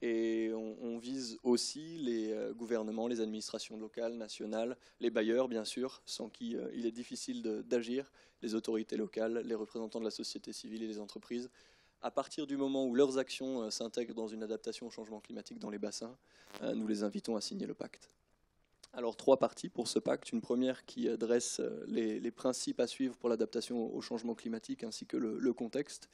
Et on vise aussi les gouvernements, les administrations locales, nationales, les bailleurs bien sûr, sans qui il est difficile d'agir, les autorités locales, les représentants de la société civile et les entreprises. À partir du moment où leurs actions s'intègrent dans une adaptation au changement climatique dans les bassins, nous les invitons à signer le pacte. Alors 3 parties pour ce pacte. Une première qui dresse les principes à suivre pour l'adaptation au changement climatique ainsi que le contexte.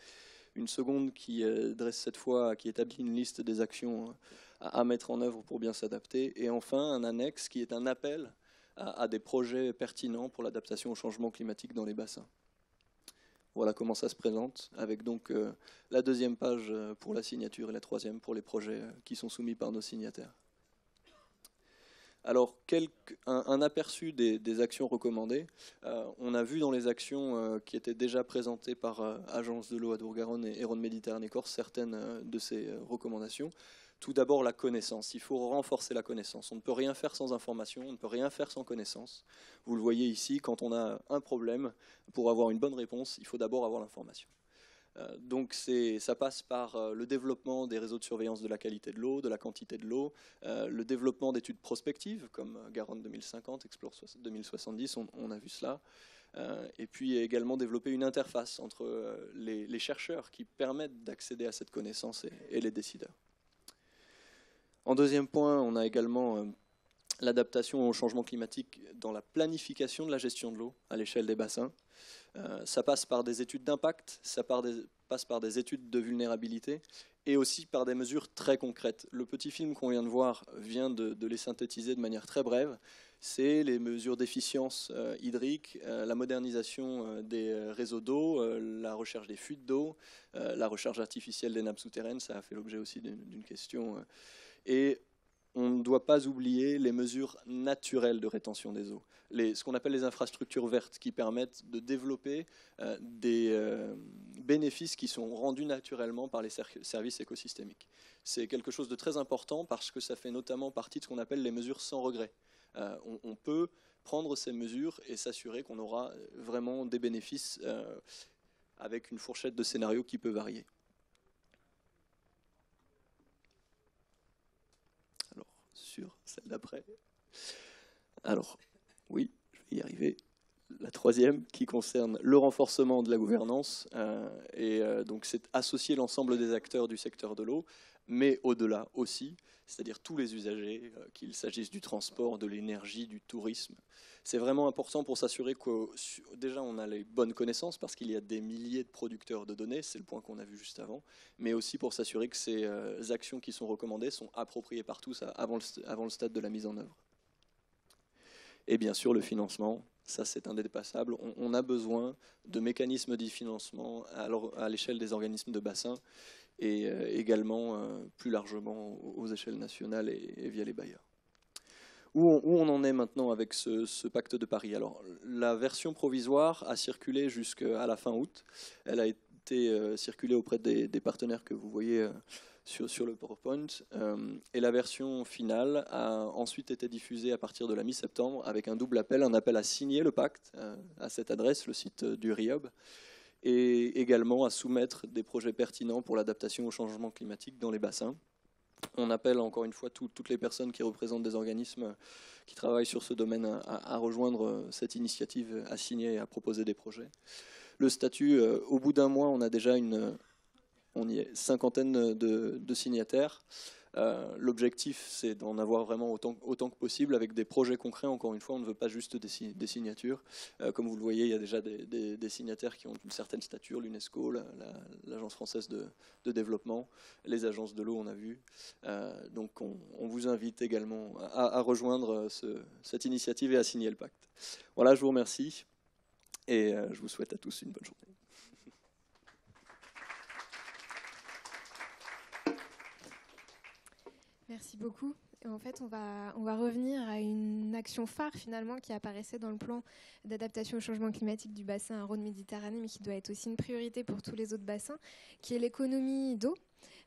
Une seconde qui dresse cette fois, qui établit une liste des actions à mettre en œuvre pour bien s'adapter. Et enfin, un annexe qui est un appel à des projets pertinents pour l'adaptation au changement climatique dans les bassins. Voilà comment ça se présente, avec donc la deuxième page pour la signature et la troisième pour les projets qui sont soumis par nos signataires. Alors, un aperçu des actions recommandées. On a vu dans les actions qui étaient déjà présentées par Agence de l'eau Adour-Garonne et Rhône Méditerranée Corse certaines de ces recommandations. Tout d'abord, la connaissance. Il faut renforcer la connaissance. On ne peut rien faire sans information, on ne peut rien faire sans connaissance. Vous le voyez ici, quand on a un problème, pour avoir une bonne réponse, il faut d'abord avoir l'information. Donc ça passe par le développement des réseaux de surveillance de la qualité de l'eau, de la quantité de l'eau, le développement d'études prospectives comme Garonne 2050, Explore 2070, on a vu cela, et puis également développer une interface entre les chercheurs qui permettent d'accéder à cette connaissance et les décideurs. En deuxième point, on a également l'adaptation au changement climatique dans la planification de la gestion de l'eau à l'échelle des bassins. Ça passe par des études d'impact, ça passe par des études de vulnérabilité et aussi par des mesures très concrètes. Le petit film qu'on vient de voir vient de les synthétiser de manière très brève. C'est les mesures d'efficience hydrique, la modernisation des réseaux d'eau, la recherche des fuites d'eau, la recherche artificielle des nappes souterraines, ça a fait l'objet aussi d'une question. Et on ne doit pas oublier les mesures naturelles de rétention des eaux, ce qu'on appelle les infrastructures vertes, qui permettent de développer des bénéfices qui sont rendus naturellement par les services écosystémiques. C'est quelque chose de très important parce que ça fait notamment partie de ce qu'on appelle les mesures sans regret. On peut prendre ces mesures et s'assurer qu'on aura vraiment des bénéfices avec une fourchette de scénarios qui peut varier. Sur celle d'après. Alors, oui, je vais y arriver. La troisième, qui concerne le renforcement de la gouvernance, donc c'est associer l'ensemble des acteurs du secteur de l'eau, mais au-delà aussi, c'est-à-dire tous les usagers, qu'il s'agisse du transport, de l'énergie, du tourisme. C'est vraiment important pour s'assurer que déjà on a les bonnes connaissances, parce qu'il y a des milliers de producteurs de données, c'est le point qu'on a vu juste avant, mais aussi pour s'assurer que ces actions qui sont recommandées sont appropriées par tous avant le stade de la mise en œuvre. Et bien sûr le financement, ça c'est indépassable. On a besoin de mécanismes de financement à l'échelle des organismes de bassin et également plus largement aux échelles nationales et via les bailleurs. Où on en est maintenant avec ce pacte de Paris? Alors, la version provisoire a circulé jusqu'à la fin août. Elle a été circulée auprès des partenaires que vous voyez sur le PowerPoint. Et la version finale a ensuite été diffusée à partir de la mi-septembre avec un double appel, un appel à signer le pacte à cette adresse, le site du RIOB, et également à soumettre des projets pertinents pour l'adaptation au changement climatique dans les bassins. On appelle encore une fois toutes les personnes qui représentent des organismes qui travaillent sur ce domaine à rejoindre cette initiative, à signer et à proposer des projets. Le statut, au bout d'un mois, on a déjà on y est, cinquantaine de signataires. L'objectif, c'est d'en avoir vraiment autant que possible avec des projets concrets. Encore une fois, on ne veut pas juste des signatures. Comme vous le voyez, il y a déjà des signataires qui ont une certaine stature, l'UNESCO, l'Agence française de développement, les agences de l'eau, on a vu. Donc on vous invite également à rejoindre cette initiative et à signer le pacte. Voilà, je vous remercie et je vous souhaite à tous une bonne journée. Merci beaucoup. Et en fait, on va revenir à une action phare finalement qui apparaissait dans le plan d'adaptation au changement climatique du bassin Rhône-Méditerranée, mais qui doit être aussi une priorité pour tous les autres bassins, qui est l'économie d'eau,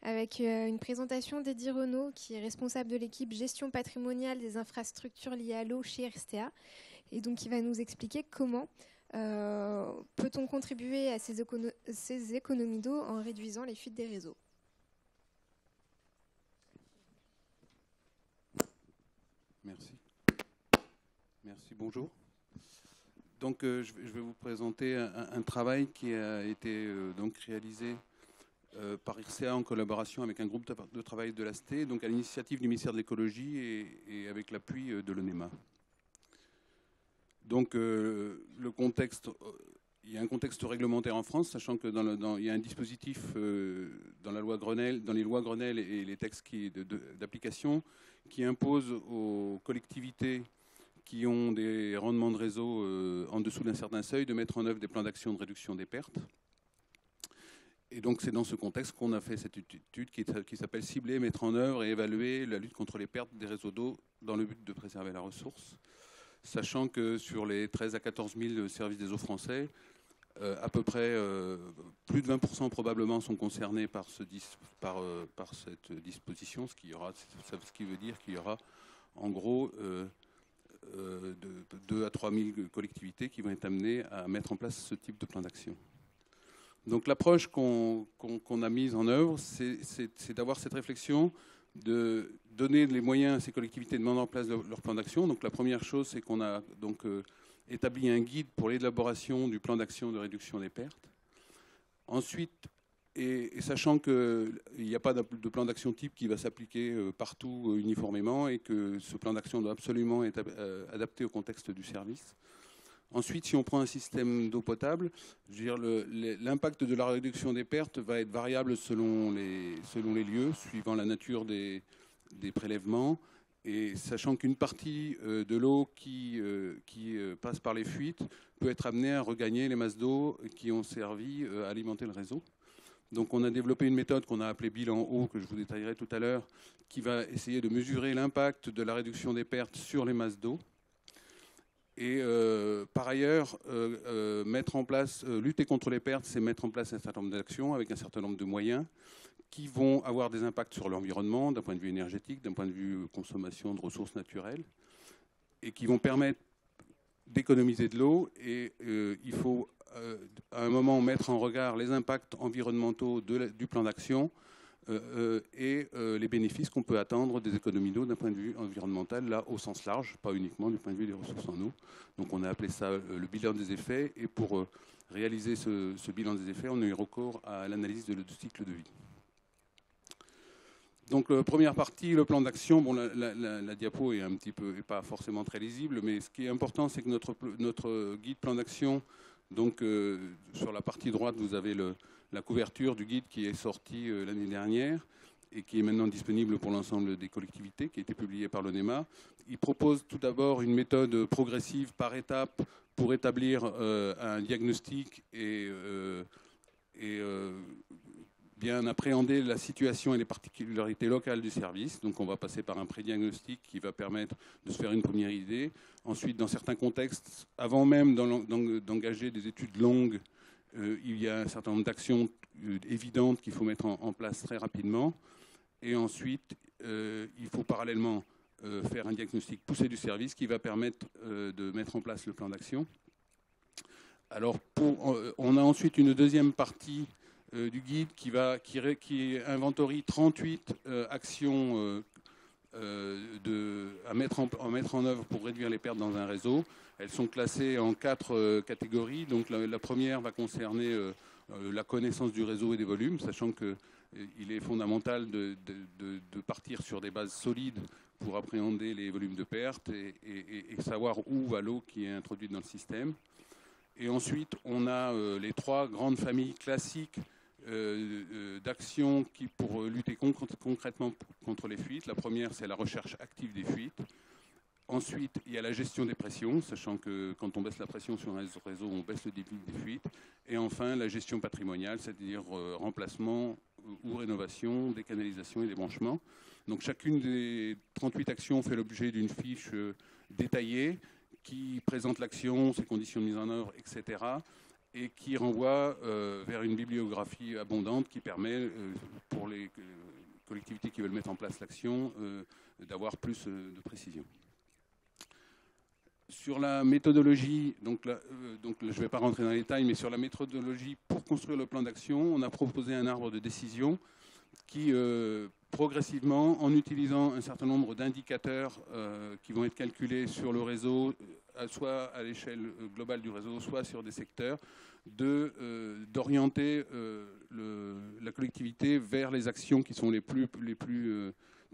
avec une présentation d'Eddie Renaud, qui est responsable de l'équipe gestion patrimoniale des infrastructures liées à l'eau chez RSTA, et donc qui va nous expliquer comment peut-on contribuer à ces économies d'eau en réduisant les fuites des réseaux. Merci, bonjour. Donc je vais vous présenter un travail qui a été donc réalisé par IRSEA en collaboration avec un groupe de travail de l'ASTE, donc à l'initiative du ministère de l'écologie et avec l'appui de l'ONEMA. Donc le contexte, il y a un contexte réglementaire en France, sachant que il y a un dispositif dans la loi Grenelle, dans les lois Grenelle et les textes d'application qui impose aux collectivités qui ont des rendements de réseau en dessous d'un certain seuil de mettre en œuvre des plans d'action de réduction des pertes. Et donc c'est dans ce contexte qu'on a fait cette étude qui s'appelle « Cibler, mettre en œuvre et évaluer la lutte contre les pertes des réseaux d'eau dans le but de préserver la ressource », sachant que sur les 13 à 14 000 services des eaux français, à peu près plus de 20% probablement sont concernés par cette disposition, ce qui veut dire qu'il y aura en gros 2 à 3 000 collectivités qui vont être amenées à mettre en place ce type de plan d'action. Donc l'approche qu'on a mise en œuvre, c'est d'avoir cette réflexion, de donner les moyens à ces collectivités de mettre en place leur plan d'action. Donc la première chose, c'est qu'on a donc établi un guide pour l'élaboration du plan d'action de réduction des pertes. Ensuite, et sachant qu'il n'y a pas de plan d'action type qui va s'appliquer partout uniformément et que ce plan d'action doit absolument être adapté au contexte du service. Ensuite, si on prend un système d'eau potable, l'impact de la réduction des pertes va être variable selon les lieux, suivant la nature des prélèvements. Et sachant qu'une partie de l'eau qui passe par les fuites peut être amenée à regagner les masses d'eau qui ont servi à alimenter le réseau. Donc on a développé une méthode qu'on a appelée bilan eau, que je vous détaillerai tout à l'heure, qui va essayer de mesurer l'impact de la réduction des pertes sur les masses d'eau. Et par ailleurs, lutter contre les pertes, c'est mettre en place un certain nombre d'actions avec un certain nombre de moyens qui vont avoir des impacts sur l'environnement, d'un point de vue énergétique, d'un point de vue consommation de ressources naturelles, et qui vont permettre d'économiser de l'eau. Et il faut à un moment mettre en regard les impacts environnementaux du plan d'action et les bénéfices qu'on peut attendre des économies d'eau d'un point de vue environnemental, là au sens large, pas uniquement du point de vue des ressources en eau. Donc on a appelé ça le bilan des effets, et pour réaliser ce bilan des effets, on a eu recours à l'analyse du cycle de vie. Donc première partie, le plan d'action. Bon, la diapo est pas forcément très lisible, mais ce qui est important, c'est que notre guide plan d'action, donc sur la partie droite, vous avez la couverture du guide qui est sorti l'année dernière et qui est maintenant disponible pour l'ensemble des collectivités, qui a été publié par l'ONEMA. Il propose tout d'abord une méthode progressive par étape pour établir un diagnostic et bien appréhender la situation et les particularités locales du service. Donc on va passer par un pré-diagnostic qui va permettre de se faire une première idée. Ensuite, dans certains contextes, avant même d'engager des études longues, il y a un certain nombre d'actions évidentes qu'il faut mettre en place très rapidement. Et ensuite, il faut parallèlement faire un diagnostic poussé du service qui va permettre de mettre en place le plan d'action. Alors, on a ensuite une deuxième partie du guide qui inventorie 38 actions à mettre en œuvre pour réduire les pertes dans un réseau. Elles sont classées en 4 catégories. Donc la première va concerner la connaissance du réseau et des volumes, sachant qu'il est fondamental de partir sur des bases solides pour appréhender les volumes de pertes et savoir où va l'eau qui est introduite dans le système. Et ensuite, on a les 3 grandes familles classiques d'actions pour lutter concrètement contre les fuites. La première, c'est la recherche active des fuites. Ensuite, il y a la gestion des pressions, sachant que quand on baisse la pression sur un réseau, on baisse le débit des fuites. Et enfin, la gestion patrimoniale, c'est-à-dire remplacement ou rénovation des canalisations et des branchements. Donc chacune des 38 actions fait l'objet d'une fiche détaillée qui présente l'action, ses conditions de mise en œuvre, etc. et qui renvoie vers une bibliographie abondante qui permet, pour les collectivités qui veulent mettre en place l'action, d'avoir plus de précision. Sur la méthodologie, donc je ne vais pas rentrer dans les détails, mais sur la méthodologie pour construire le plan d'action, on a proposé un arbre de décision qui, progressivement, en utilisant un certain nombre d'indicateurs qui vont être calculés sur le réseau, soit à l'échelle globale du réseau, soit sur des secteurs, d'orienter la collectivité vers les actions qui sont les plus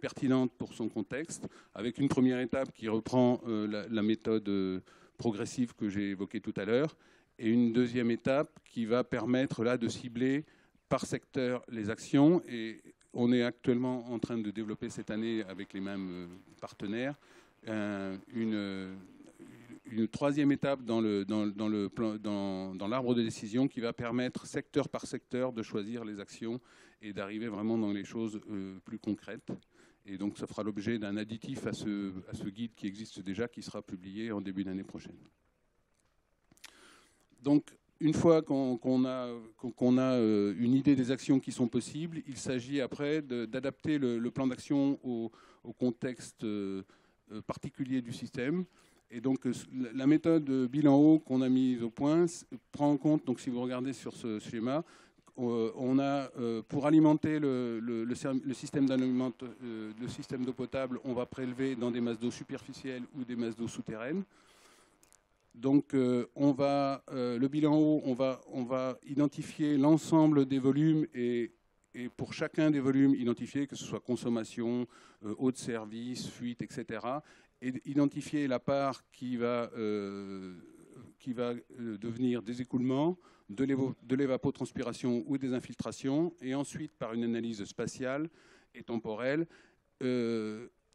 pertinentes pour son contexte, avec une première étape qui reprend la méthode progressive que j'ai évoquée tout à l'heure, et une deuxième étape qui va permettre là de cibler par secteur les actions. Et on est actuellement en train de développer cette année avec les mêmes partenaires une troisième étape dans l'arbre de décision qui va permettre, secteur par secteur, de choisir les actions et d'arriver vraiment dans les choses plus concrètes. Et donc, ça fera l'objet d'un additif à ce guide qui existe déjà, qui sera publié en début d'année prochaine. Donc, une fois qu'on a une idée des actions qui sont possibles, il s'agit après d'adapter le plan d'action au contexte particulier du système. Et donc, la méthode bilan eau qu'on a mise au point prend en compte, donc si vous regardez sur ce schéma, on a, pour alimenter le système d'eau potable, on va prélever dans des masses d'eau superficielles ou des masses d'eau souterraines. Donc, le bilan eau, on va identifier l'ensemble des volumes et pour chacun des volumes identifier, que ce soit consommation, eau de service, fuite, etc., et identifier la part qui va devenir des écoulements, de l'évapotranspiration ou des infiltrations, et ensuite, par une analyse spatiale et temporelle,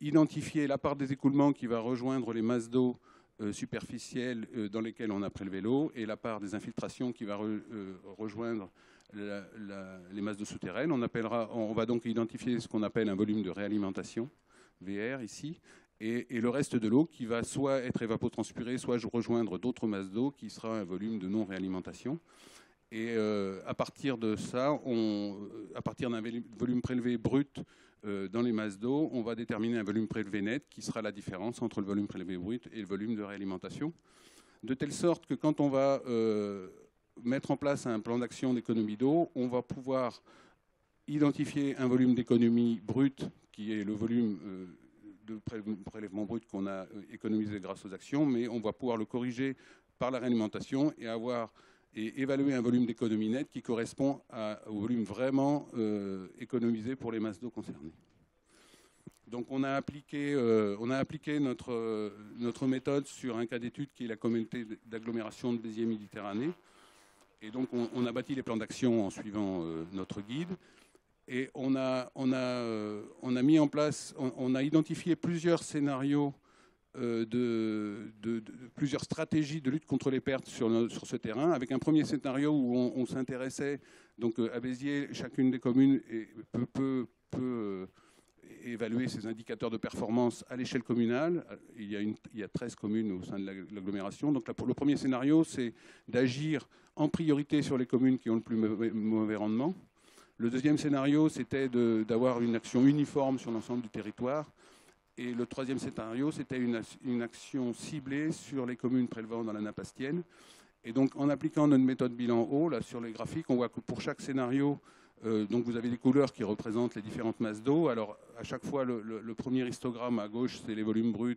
identifier la part des écoulements qui va rejoindre les masses d'eau superficielles dans lesquelles on a prélevé l'eau, et la part des infiltrations qui va rejoindre les masses d'eau souterraines. On va donc identifier ce qu'on appelle un volume de réalimentation, VR ici, et le reste de l'eau qui va soit être évapotranspiré, soit rejoindre d'autres masses d'eau qui sera un volume de non-réalimentation. Et à partir de ça, à partir d'un volume prélevé brut dans les masses d'eau, on va déterminer un volume prélevé net qui sera la différence entre le volume prélevé brut et le volume de réalimentation. De telle sorte que quand on va mettre en place un plan d'action d'économie d'eau, on va pouvoir identifier un volume d'économie brute qui est le volume de prélèvement brut qu'on a économisé grâce aux actions, mais on va pouvoir le corriger par la réalimentation et évaluer un volume d'économie nette qui correspond au volume vraiment économisé pour les masses d'eau concernées. Donc on a appliqué notre méthode sur un cas d'étude qui est la communauté d'agglomération de Béziers-Méditerranée. Et donc on a bâti les plans d'action en suivant notre guide. Et on a mis en place, on a identifié plusieurs scénarios, plusieurs stratégies de lutte contre les pertes sur ce terrain, avec un premier scénario où on s'intéressait, donc à Béziers, chacune des communes peut évaluer ses indicateurs de performance à l'échelle communale. Il y a 13 communes au sein de l'agglomération. Donc le premier scénario, c'est d'agir en priorité sur les communes qui ont le plus mauvais rendement. Le deuxième scénario, c'était d'avoir une action uniforme sur l'ensemble du territoire. Et le troisième scénario, c'était une action ciblée sur les communes prélevant dans la nappe astienne. Et donc, en appliquant notre méthode bilan eau, là, sur les graphiques, on voit que pour chaque scénario, donc vous avez des couleurs qui représentent les différentes masses d'eau. Alors, à chaque fois, le premier histogramme à gauche, c'est les volumes bruts,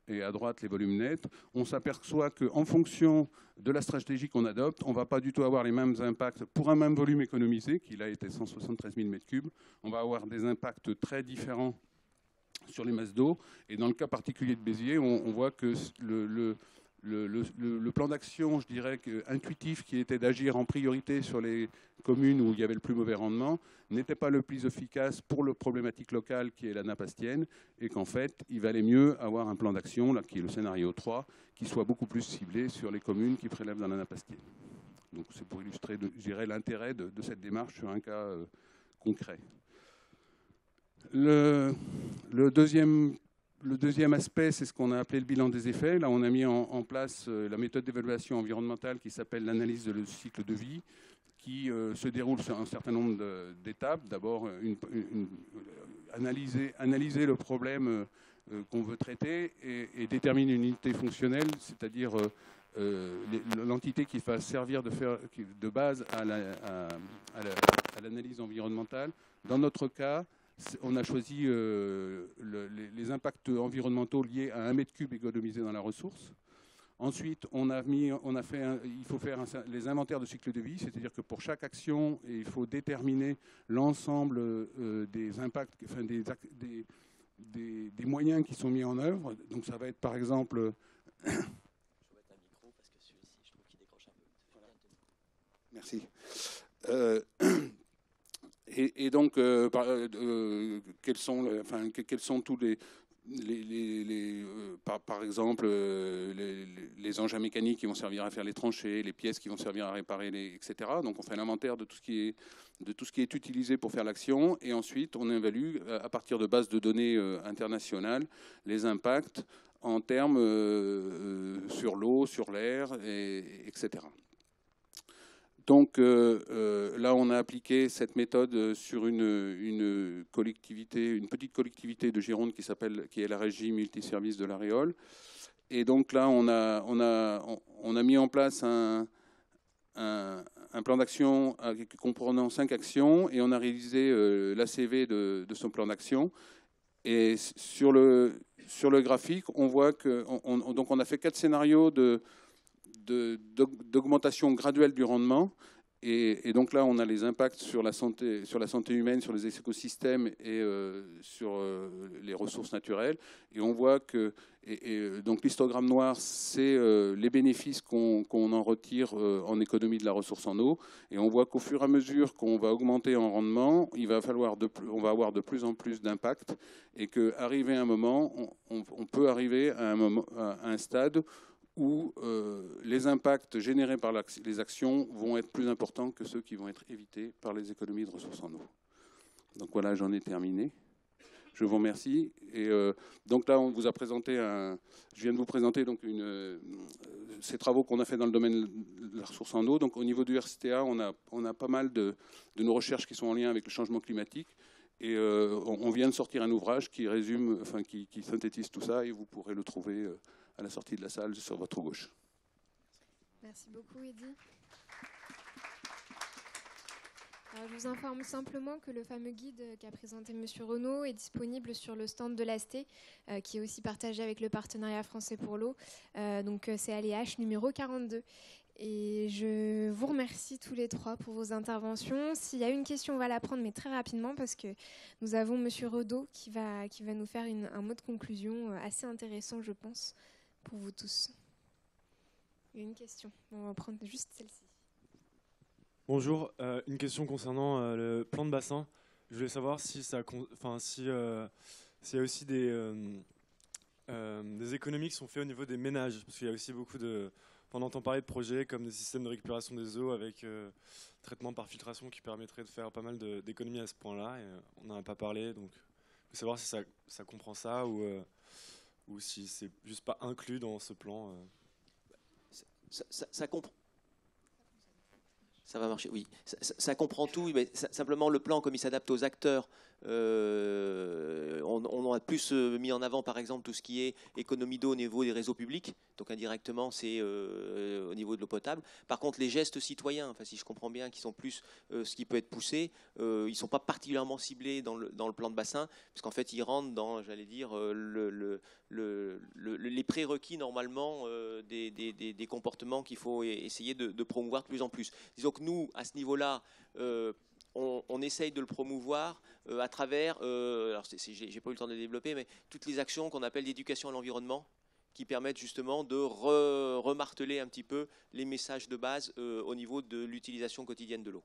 et à droite, les volumes nets. On s'aperçoit qu'en fonction de la stratégie qu'on adopte, on ne va pas du tout avoir les mêmes impacts pour un même volume économisé, qui là était 173 000 m3. On va avoir des impacts très différents sur les masses d'eau. Et dans le cas particulier de Béziers, on voit que le plan d'action, je dirais, intuitif, qui était d'agir en priorité sur les communes où il y avait le plus mauvais rendement, n'était pas le plus efficace pour le problématique locale qui est la nappe astienne, et qu'en fait, il valait mieux avoir un plan d'action, là, qui est le scénario 3, qui soit beaucoup plus ciblé sur les communes qui prélèvent dans la nappe astienne. Donc c'est pour illustrer, je dirais, l'intérêt de cette démarche sur un cas concret. Le deuxième aspect, c'est ce qu'on a appelé le bilan des effets. Là, on a mis en place la méthode d'évaluation environnementale qui s'appelle l'analyse du cycle de vie, qui se déroule sur un certain nombre d'étapes. D'abord, analyser le problème qu'on veut traiter et déterminer une unité fonctionnelle, c'est-à-dire l'entité qui va servir de base à l'analyse environnementale. Dans notre cas, on a choisi les impacts environnementaux liés à 1 m3 économisé dans la ressource. Ensuite, il faut faire les inventaires de cycle de vie, c'est-à-dire que pour chaque action, il faut déterminer l'ensemble des impacts, enfin, des moyens qui sont mis en œuvre. Donc ça va être par exemple... Je vais mettre un micro parce que celui-ci, je trouve qu'il décroche un peu. Merci. Et donc, quels sont tous par exemple, les engins mécaniques qui vont servir à faire les tranchées, les pièces qui vont servir à réparer, etc. Donc on fait l'inventaire de tout ce qui est utilisé pour faire l'action, et ensuite on évalue à partir de bases de données internationales les impacts en termes sur l'eau, sur l'air, etc. Donc là, on a appliqué cette méthode sur une petite collectivité de Gironde qui est la régie multiservice de la Réole. Et donc là, on a mis en place un plan d'action comprenant 5 actions, et on a réalisé l'ACV de son plan d'action. Et sur le graphique, on voit donc on a fait 4 scénarios d'augmentation graduelle du rendement, et donc là on a les impacts sur la santé humaine, sur les écosystèmes et sur les ressources naturelles, et on voit que donc l'histogramme noir, c'est les bénéfices qu'on en retire en économie de la ressource en eau, et on voit qu'au fur et à mesure qu'on va augmenter en rendement, on va avoir de plus en plus d'impact, et qu'arrivé à un moment, on peut arriver à un stade où les impacts générés par les actions vont être plus importants que ceux qui vont être évités par les économies de ressources en eau. Donc voilà, j'en ai terminé. Je vous remercie. Et donc là, on vous a présenté je viens de vous présenter donc ces travaux qu'on a fait dans le domaine de la ressource en eau. Donc au niveau du RCTA, on a pas mal de nos recherches qui sont en lien avec le changement climatique. Et on vient de sortir un ouvrage qui résume, qui synthétise tout ça, et vous pourrez le trouver à la sortie de la salle sur votre gauche. Merci beaucoup, Eddy. Alors, je vous informe simplement que le fameux guide qu'a présenté M. Renaud est disponible sur le stand de l'AST, qui est aussi partagé avec le Partenariat français pour l'eau. Donc c'est ALH numéro 42. Et je vous remercie tous les trois pour vos interventions. S'il y a une question, on va la prendre, mais très rapidement, parce que nous avons M. Renaud qui va nous faire un mot de conclusion assez intéressant, je pense, pour vous tous. Il y a une question. On va prendre juste celle-ci. Bonjour, une question concernant le plan de bassin. Je voulais savoir s'il y a aussi des économies qui sont faites au niveau des ménages, parce qu'il y a aussi beaucoup de... On entend parler de projets comme des systèmes de récupération des eaux avec traitement par filtration qui permettrait de faire pas mal d'économies à ce point-là. Et, on n'en a pas parlé, donc je veux savoir si ça comprend ça ou si c'est juste pas inclus dans ce plan. Ça comprend. Ça va marcher, oui. Ça comprend tout, mais simplement le plan, comme il s'adapte aux acteurs, on a plus mis en avant, par exemple, tout ce qui est économie d'eau au niveau des réseaux publics. Donc indirectement, c'est au niveau de l'eau potable. Par contre, les gestes citoyens, si je comprends bien, qui sont plus ce qui peut être poussé, ils ne sont pas particulièrement ciblés dans le plan de bassin, puisqu'en fait, ils rentrent dans, j'allais dire, les prérequis normalement des comportements qu'il faut essayer de promouvoir de plus en plus. Disons que nous, à ce niveau-là, on essaye de le promouvoir à travers, alors j'ai pas eu le temps de le développer, mais toutes les actions qu'on appelle d'éducation à l'environnement, qui permettent justement de remarteler un petit peu les messages de base au niveau de l'utilisation quotidienne de l'eau.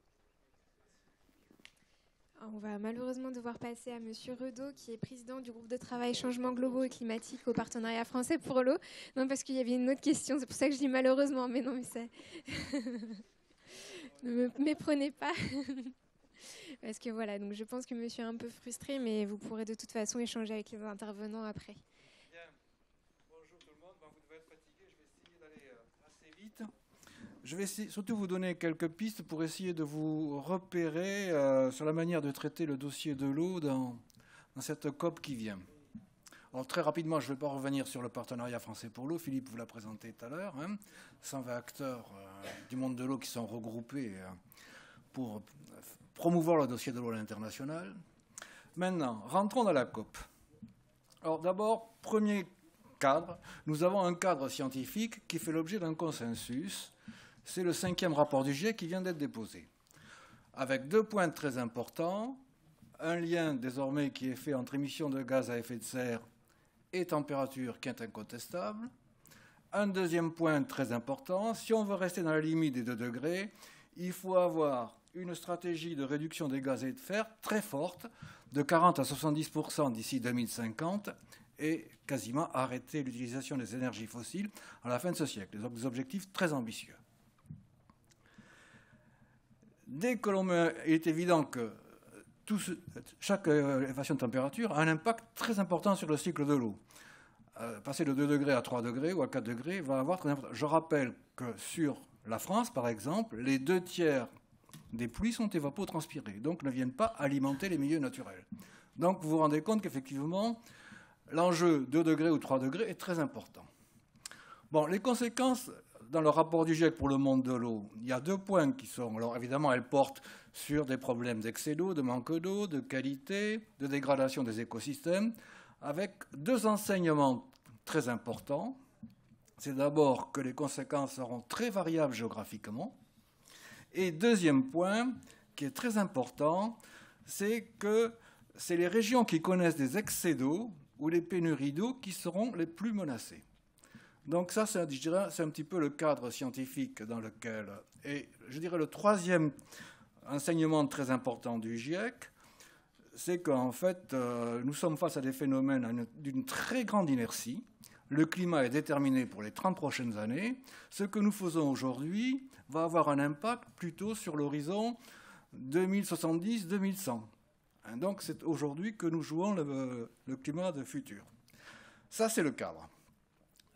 On va malheureusement devoir passer à M. Renaud, qui est président du groupe de travail Changements globaux et climatiques au Partenariat français pour l'eau. Non, parce qu'il y avait une autre question, c'est pour ça que je dis malheureusement, mais non, mais ça... Ne me méprenez pas. Parce que voilà, donc je pense que monsieur est un peu frustré, mais vous pourrez de toute façon échanger avec les intervenants après. Bien. Bonjour tout le monde. Vous devez être fatigué, je vais essayer d'aller assez vite. Je vais surtout vous donner quelques pistes pour essayer de vous repérer sur la manière de traiter le dossier de l'eau dans cette COP qui vient. Alors, très rapidement, je ne vais pas revenir sur le Partenariat français pour l'eau. Philippe vous l'a présenté tout à l'heure. 120 acteurs du monde de l'eau qui sont regroupés pour promouvoir le dossier de l'eau à l'international. Maintenant, rentrons dans la COP. Alors d'abord, premier cadre, nous avons un cadre scientifique qui fait l'objet d'un consensus. C'est le 5e rapport du GIEC qui vient d'être déposé, avec 2 points très importants. Un lien désormais qui est fait entre émissions de gaz à effet de serre et température qui est incontestable. Un deuxième point très important, si on veut rester dans la limite des 2 degrés, il faut avoir une stratégie de réduction des gaz à effet de serre très forte, de 40 à 70% d'ici 2050, et quasiment arrêter l'utilisation des énergies fossiles à la fin de ce siècle. Des objectifs très ambitieux. Dès que il est évident que chaque élévation de température a un impact très important sur le cycle de l'eau. Passer de 2 degrés à 3 degrés ou à 4 degrés va avoir très important. Je rappelle que sur la France, par exemple, les 2/3 des pluies sont évapotranspirées, donc ne viennent pas alimenter les milieux naturels. Donc vous vous rendez compte qu'effectivement, l'enjeu 2 degrés ou 3 degrés est très important. Bon, les conséquences dans le rapport du GIEC pour le monde de l'eau, il y a 2 points qui sont... Alors évidemment, elles portent sur des problèmes d'excès d'eau, de manque d'eau, de qualité, de dégradation des écosystèmes, avec 2 enseignements très importants. C'est d'abord que les conséquences seront très variables géographiquement. Et deuxième point, qui est très important, c'est que c'est les régions qui connaissent des excès d'eau ou les pénuries d'eau qui seront les plus menacées. Donc ça, je dirais, c'est un petit peu le cadre scientifique dans lequel... Et je dirais le 3e enseignement très important du GIEC, c'est qu'en fait, nous sommes face à des phénomènes d'une très grande inertie. Le climat est déterminé pour les 30 prochaines années. Ce que nous faisons aujourd'hui va avoir un impact plutôt sur l'horizon 2070-2100. Donc c'est aujourd'hui que nous jouons le climat de futur. Ça, c'est le cadre.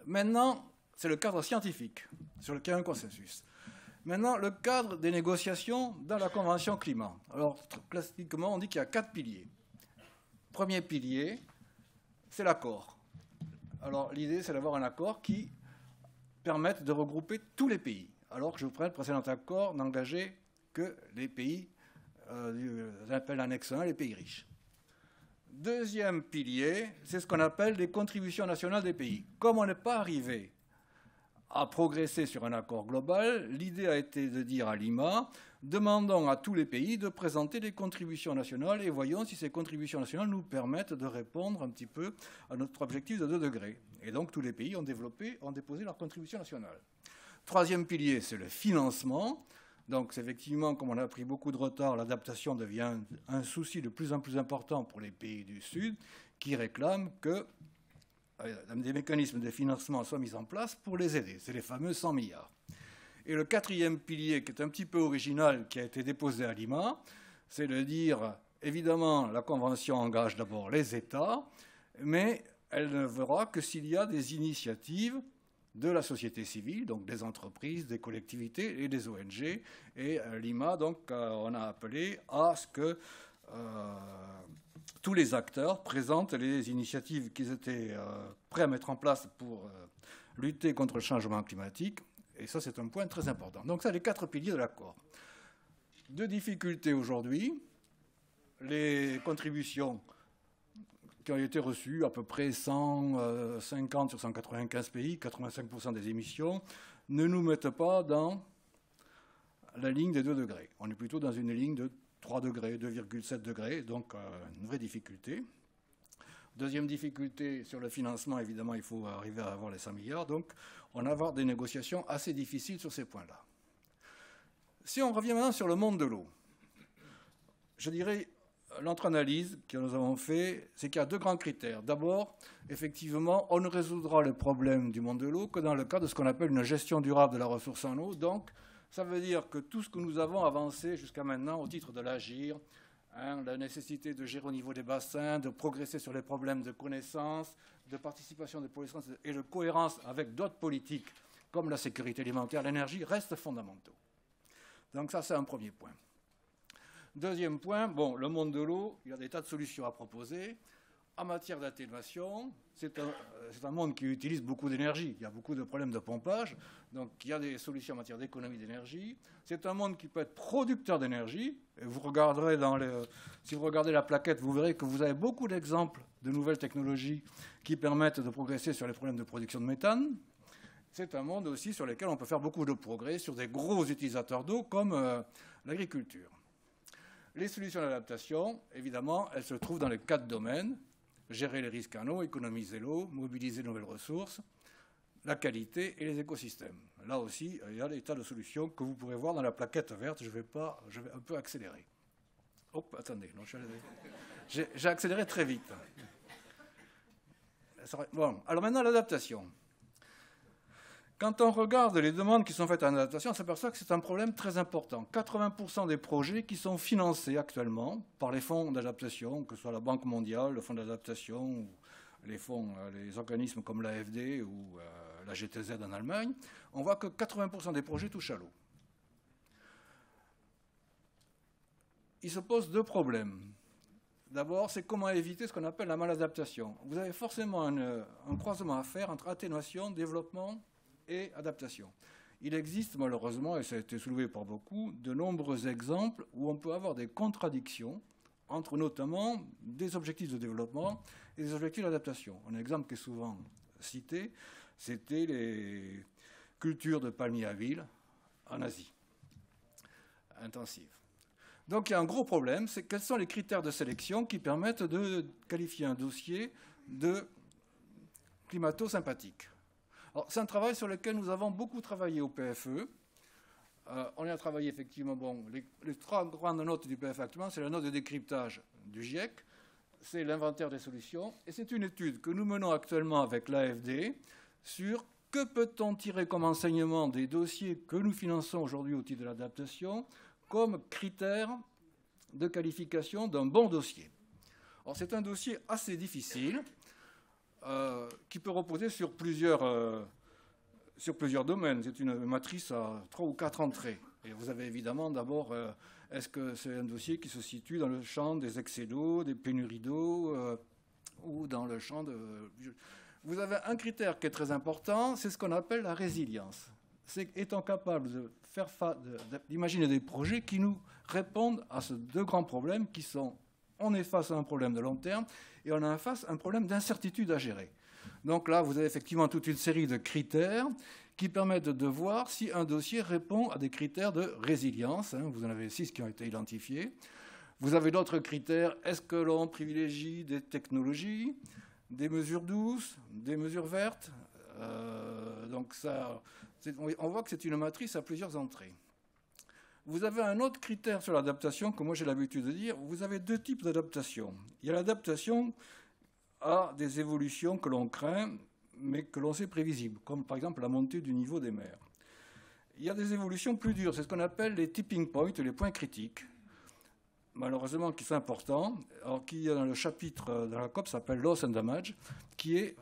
Maintenant, c'est le cadre scientifique sur lequel il y a un consensus. Maintenant, le cadre des négociations dans la Convention climat. Alors, classiquement, on dit qu'il y a 4 piliers. Premier pilier, c'est l'accord. Alors, l'idée, c'est d'avoir un accord qui permette de regrouper tous les pays. Alors que je vous prends le précédent accord n'engageait que les pays, j'appelle l'annexe 1, les pays riches. Deuxième pilier, c'est ce qu'on appelle les contributions nationales des pays. Comme on n'est pas arrivé à progresser sur un accord global, l'idée a été de dire à Lima, demandons à tous les pays de présenter des contributions nationales et voyons si ces contributions nationales nous permettent de répondre un petit peu à notre objectif de 2 degrés. Et donc tous les pays ont déposé leurs contributions nationales. Troisième pilier, c'est le financement. Donc effectivement, comme on a pris beaucoup de retard, l'adaptation devient un souci de plus en plus important pour les pays du Sud qui réclament que des mécanismes de financement soient mis en place pour les aider. C'est les fameux 100 milliards. Et le 4e pilier, qui est un petit peu original, qui a été déposé à Lima, c'est de dire, évidemment, la Convention engage d'abord les États, mais elle ne verra que s'il y a des initiatives de la société civile, donc des entreprises, des collectivités et des ONG. Et Lima, donc, on a appelé à ce que tous les acteurs présentent les initiatives qu'ils étaient prêts à mettre en place pour lutter contre le changement climatique. Et ça, c'est un point très important. Donc ça, les 4 piliers de l'accord. 2 difficultés aujourd'hui. Les contributions qui ont été reçues, à peu près 150 sur 195 pays, 85% des émissions, ne nous mettent pas dans la ligne des 2 degrés. On est plutôt dans une ligne de 3 degrés, 2,7 degrés, donc une vraie difficulté. Deuxième difficulté sur le financement, évidemment, il faut arriver à avoir les 100 milliards, donc on va avoir des négociations assez difficiles sur ces points-là. Si on revient maintenant sur le monde de l'eau, je dirais, notre analyse que nous avons fait, c'est qu'il y a 2 grands critères. D'abord, effectivement, on ne résoudra le problème du monde de l'eau que dans le cadre de ce qu'on appelle une gestion durable de la ressource en eau. Donc, ça veut dire que tout ce que nous avons avancé jusqu'à maintenant au titre de l'AGIR, la nécessité de gérer au niveau des bassins, de progresser sur les problèmes de connaissance, de participation des connaissances et de cohérence avec d'autres politiques comme la sécurité alimentaire, l'énergie, restent fondamentaux. Donc ça, c'est un premier point. Deuxième point, bon, le monde de l'eau, il y a des tas de solutions à proposer. En matière d'atténuation, c'est un monde qui utilise beaucoup d'énergie. Il y a beaucoup de problèmes de pompage, donc il y a des solutions en matière d'économie d'énergie. C'est un monde qui peut être producteur d'énergie. Et vous regarderez si vous regardez la plaquette, vous verrez que vous avez beaucoup d'exemples de nouvelles technologies qui permettent de progresser sur les problèmes de production de méthane. C'est un monde aussi sur lequel on peut faire beaucoup de progrès sur des gros utilisateurs d'eau comme l'agriculture. Les solutions d'adaptation, évidemment, elles se trouvent dans les 4 domaines. Gérer les risques en eau, économiser l'eau, mobiliser de nouvelles ressources, la qualité et les écosystèmes. Là aussi, il y a des tas de solutions que vous pourrez voir dans la plaquette verte. Je vais un peu accélérer. Hop, attendez, j'ai accéléré très vite. Bon, alors maintenant, l'adaptation. Quand on regarde les demandes qui sont faites en adaptation, on s'aperçoit que c'est un problème très important. 80% des projets qui sont financés actuellement par les fonds d'adaptation, que ce soit la Banque mondiale, le fonds d'adaptation, ou les organismes comme l'AFD ou la GTZ en Allemagne, on voit que 80% des projets touchent à l'eau. Il se pose deux problèmes. D'abord, c'est comment éviter ce qu'on appelle la maladaptation. Vous avez forcément un croisement à faire entre atténuation, développement et adaptation. Il existe malheureusement, et ça a été soulevé par beaucoup, de nombreux exemples où on peut avoir des contradictions entre notamment des objectifs de développement et des objectifs d'adaptation. Un exemple qui est souvent cité, c'était les cultures de palmiers à huile en Asie, intensives. Donc il y a un gros problème, c'est quels sont les critères de sélection qui permettent de qualifier un dossier de climato-sympathique. Alors, c'est un travail sur lequel nous avons beaucoup travaillé au PFE. On y a travaillé effectivement, les trois grandes notes du PFE actuellement, c'est la note de décryptage du GIEC, c'est l'inventaire des solutions, et c'est une étude que nous menons actuellement avec l'AFD sur que peut-on tirer comme enseignement des dossiers que nous finançons aujourd'hui au titre de l'adaptation comme critère de qualification d'un bon dossier. Alors, c'est un dossier assez difficile, qui peut reposer sur plusieurs domaines. C'est une matrice à 3 ou 4 entrées. Et vous avez évidemment d'abord, est-ce que c'est un dossier qui se situe dans le champ des excès d'eau, des pénuries d'eau, ou dans le champ de... Vous avez un critère qui est très important, c'est ce qu'on appelle la résilience. C'est étant capable de d'imaginer des projets qui nous répondent à ces deux grands problèmes qui sont, on est face à un problème de long terme et on a face à un problème d'incertitude à gérer. Donc là, vous avez effectivement toute une série de critères qui permettent de voir si un dossier répond à des critères de résilience. Vous en avez 6 qui ont été identifiés. Vous avez d'autres critères. Est-ce que l'on privilégie des technologies, des mesures douces, des mesures vertes? Donc ça, on voit que c'est une matrice à plusieurs entrées. Vous avez un autre critère sur l'adaptation que moi j'ai l'habitude de dire. Vous avez deux types d'adaptation. Il y a l'adaptation à des évolutions que l'on craint, mais que l'on sait prévisibles, comme par exemple la montée du niveau des mers. Il y a des évolutions plus dures, c'est ce qu'on appelle les tipping points, les points critiques, malheureusement qui sont importants, alors qui dans le chapitre dans la COP s'appelle Loss and Damage, qui est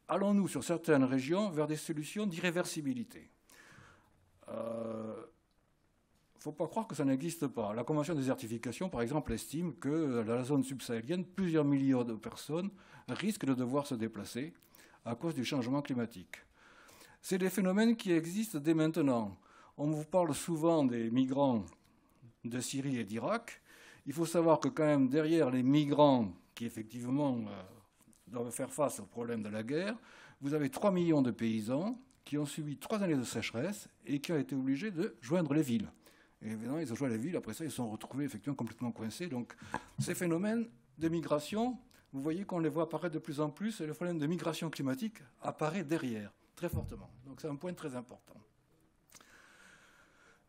allons-nous sur certaines régions vers des solutions d'irréversibilité. Il ne faut pas croire que ça n'existe pas. La Convention de désertification, par exemple, estime que dans la zone subsahélienne, plusieurs millions de personnes risquent de devoir se déplacer à cause du changement climatique. C'est des phénomènes qui existent dès maintenant. On vous parle souvent des migrants de Syrie et d'Irak. Il faut savoir que quand même derrière les migrants qui effectivement doivent faire face au problème de la guerre, vous avez 3 millions de paysans qui ont subi 3 années de sécheresse et qui ont été obligés de joindre les villes. Et évidemment, ils ont joint les villes, après ça, ils se sont retrouvés effectivement complètement coincés. Donc, ces phénomènes de migration, vous voyez qu'on les voit apparaître de plus en plus, et le phénomène de migration climatique apparaît derrière, très fortement. Donc, c'est un point très important.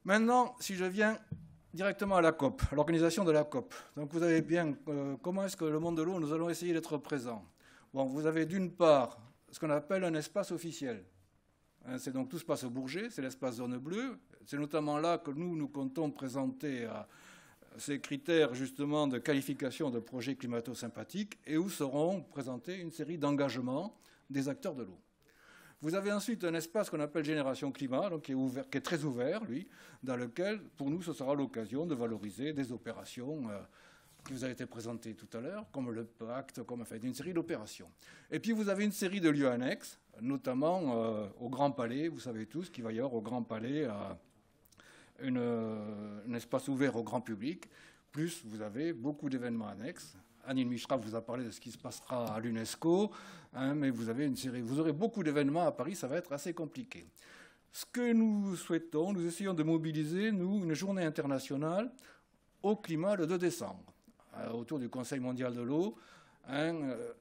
Maintenant, si je viens directement à la COP, à l'organisation de la COP. Donc, vous avez bien, comment est-ce que le monde de l'eau, nous allons essayer d'être présents. Bon, vous avez d'une part ce qu'on appelle un espace officiel. C'est donc tout se passe au Bourget, c'est l'espace zone bleue. C'est notamment là que nous comptons présenter ces critères justement de qualification de projets climato-sympathiques et où seront présentés une série d'engagements des acteurs de l'eau. Vous avez ensuite un espace qu'on appelle Génération Climat, donc qui est très ouvert, lui, dans lequel, pour nous, ce sera l'occasion de valoriser des opérations qui vous a été présentées tout à l'heure, comme le pacte, comme une série d'opérations. Et puis vous avez une série de lieux annexes, notamment au Grand Palais, vous savez tous qu'il va y avoir au Grand Palais un espace ouvert au grand public, plus vous avez beaucoup d'événements annexes. Anil Mishra vous a parlé de ce qui se passera à l'UNESCO, mais vous aurez beaucoup d'événements à Paris, ça va être assez compliqué. Ce que nous souhaitons, nous essayons de mobiliser, nous, une journée internationale au climat le 2 décembre, autour du Conseil mondial de l'eau.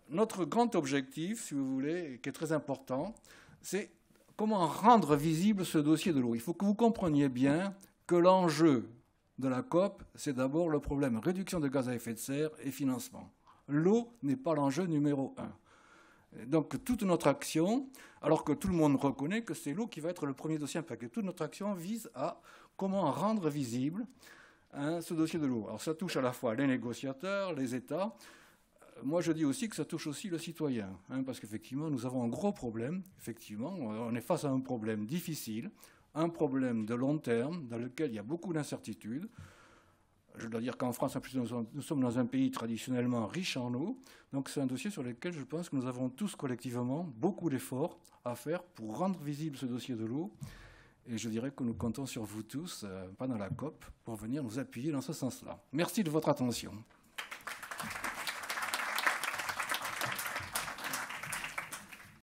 Notre grand objectif, si vous voulez, qui est très important, c'est comment rendre visible ce dossier de l'eau. Il faut que vous compreniez bien que l'enjeu de la COP, c'est d'abord le problème réduction de gaz à effet de serre et financement. L'eau n'est pas l'enjeu numéro 1. Donc toute notre action, alors que tout le monde reconnaît que c'est l'eau qui va être le premier dossier impact, toute notre action vise à comment rendre visible ce dossier de l'eau. Alors ça touche à la fois les négociateurs, les États. Moi je dis aussi que ça touche aussi le citoyen, parce qu'effectivement nous avons un gros problème. Effectivement, on est face à un problème difficile, un problème de long terme dans lequel il y a beaucoup d'incertitudes. Je dois dire qu'en France, en plus, nous sommes dans un pays traditionnellement riche en eau. Donc c'est un dossier sur lequel je pense que nous avons tous collectivement beaucoup d'efforts à faire pour rendre visible ce dossier de l'eau. Et je dirais que nous comptons sur vous tous, pendant la COP, pour venir nous appuyer dans ce sens-là. Merci de votre attention.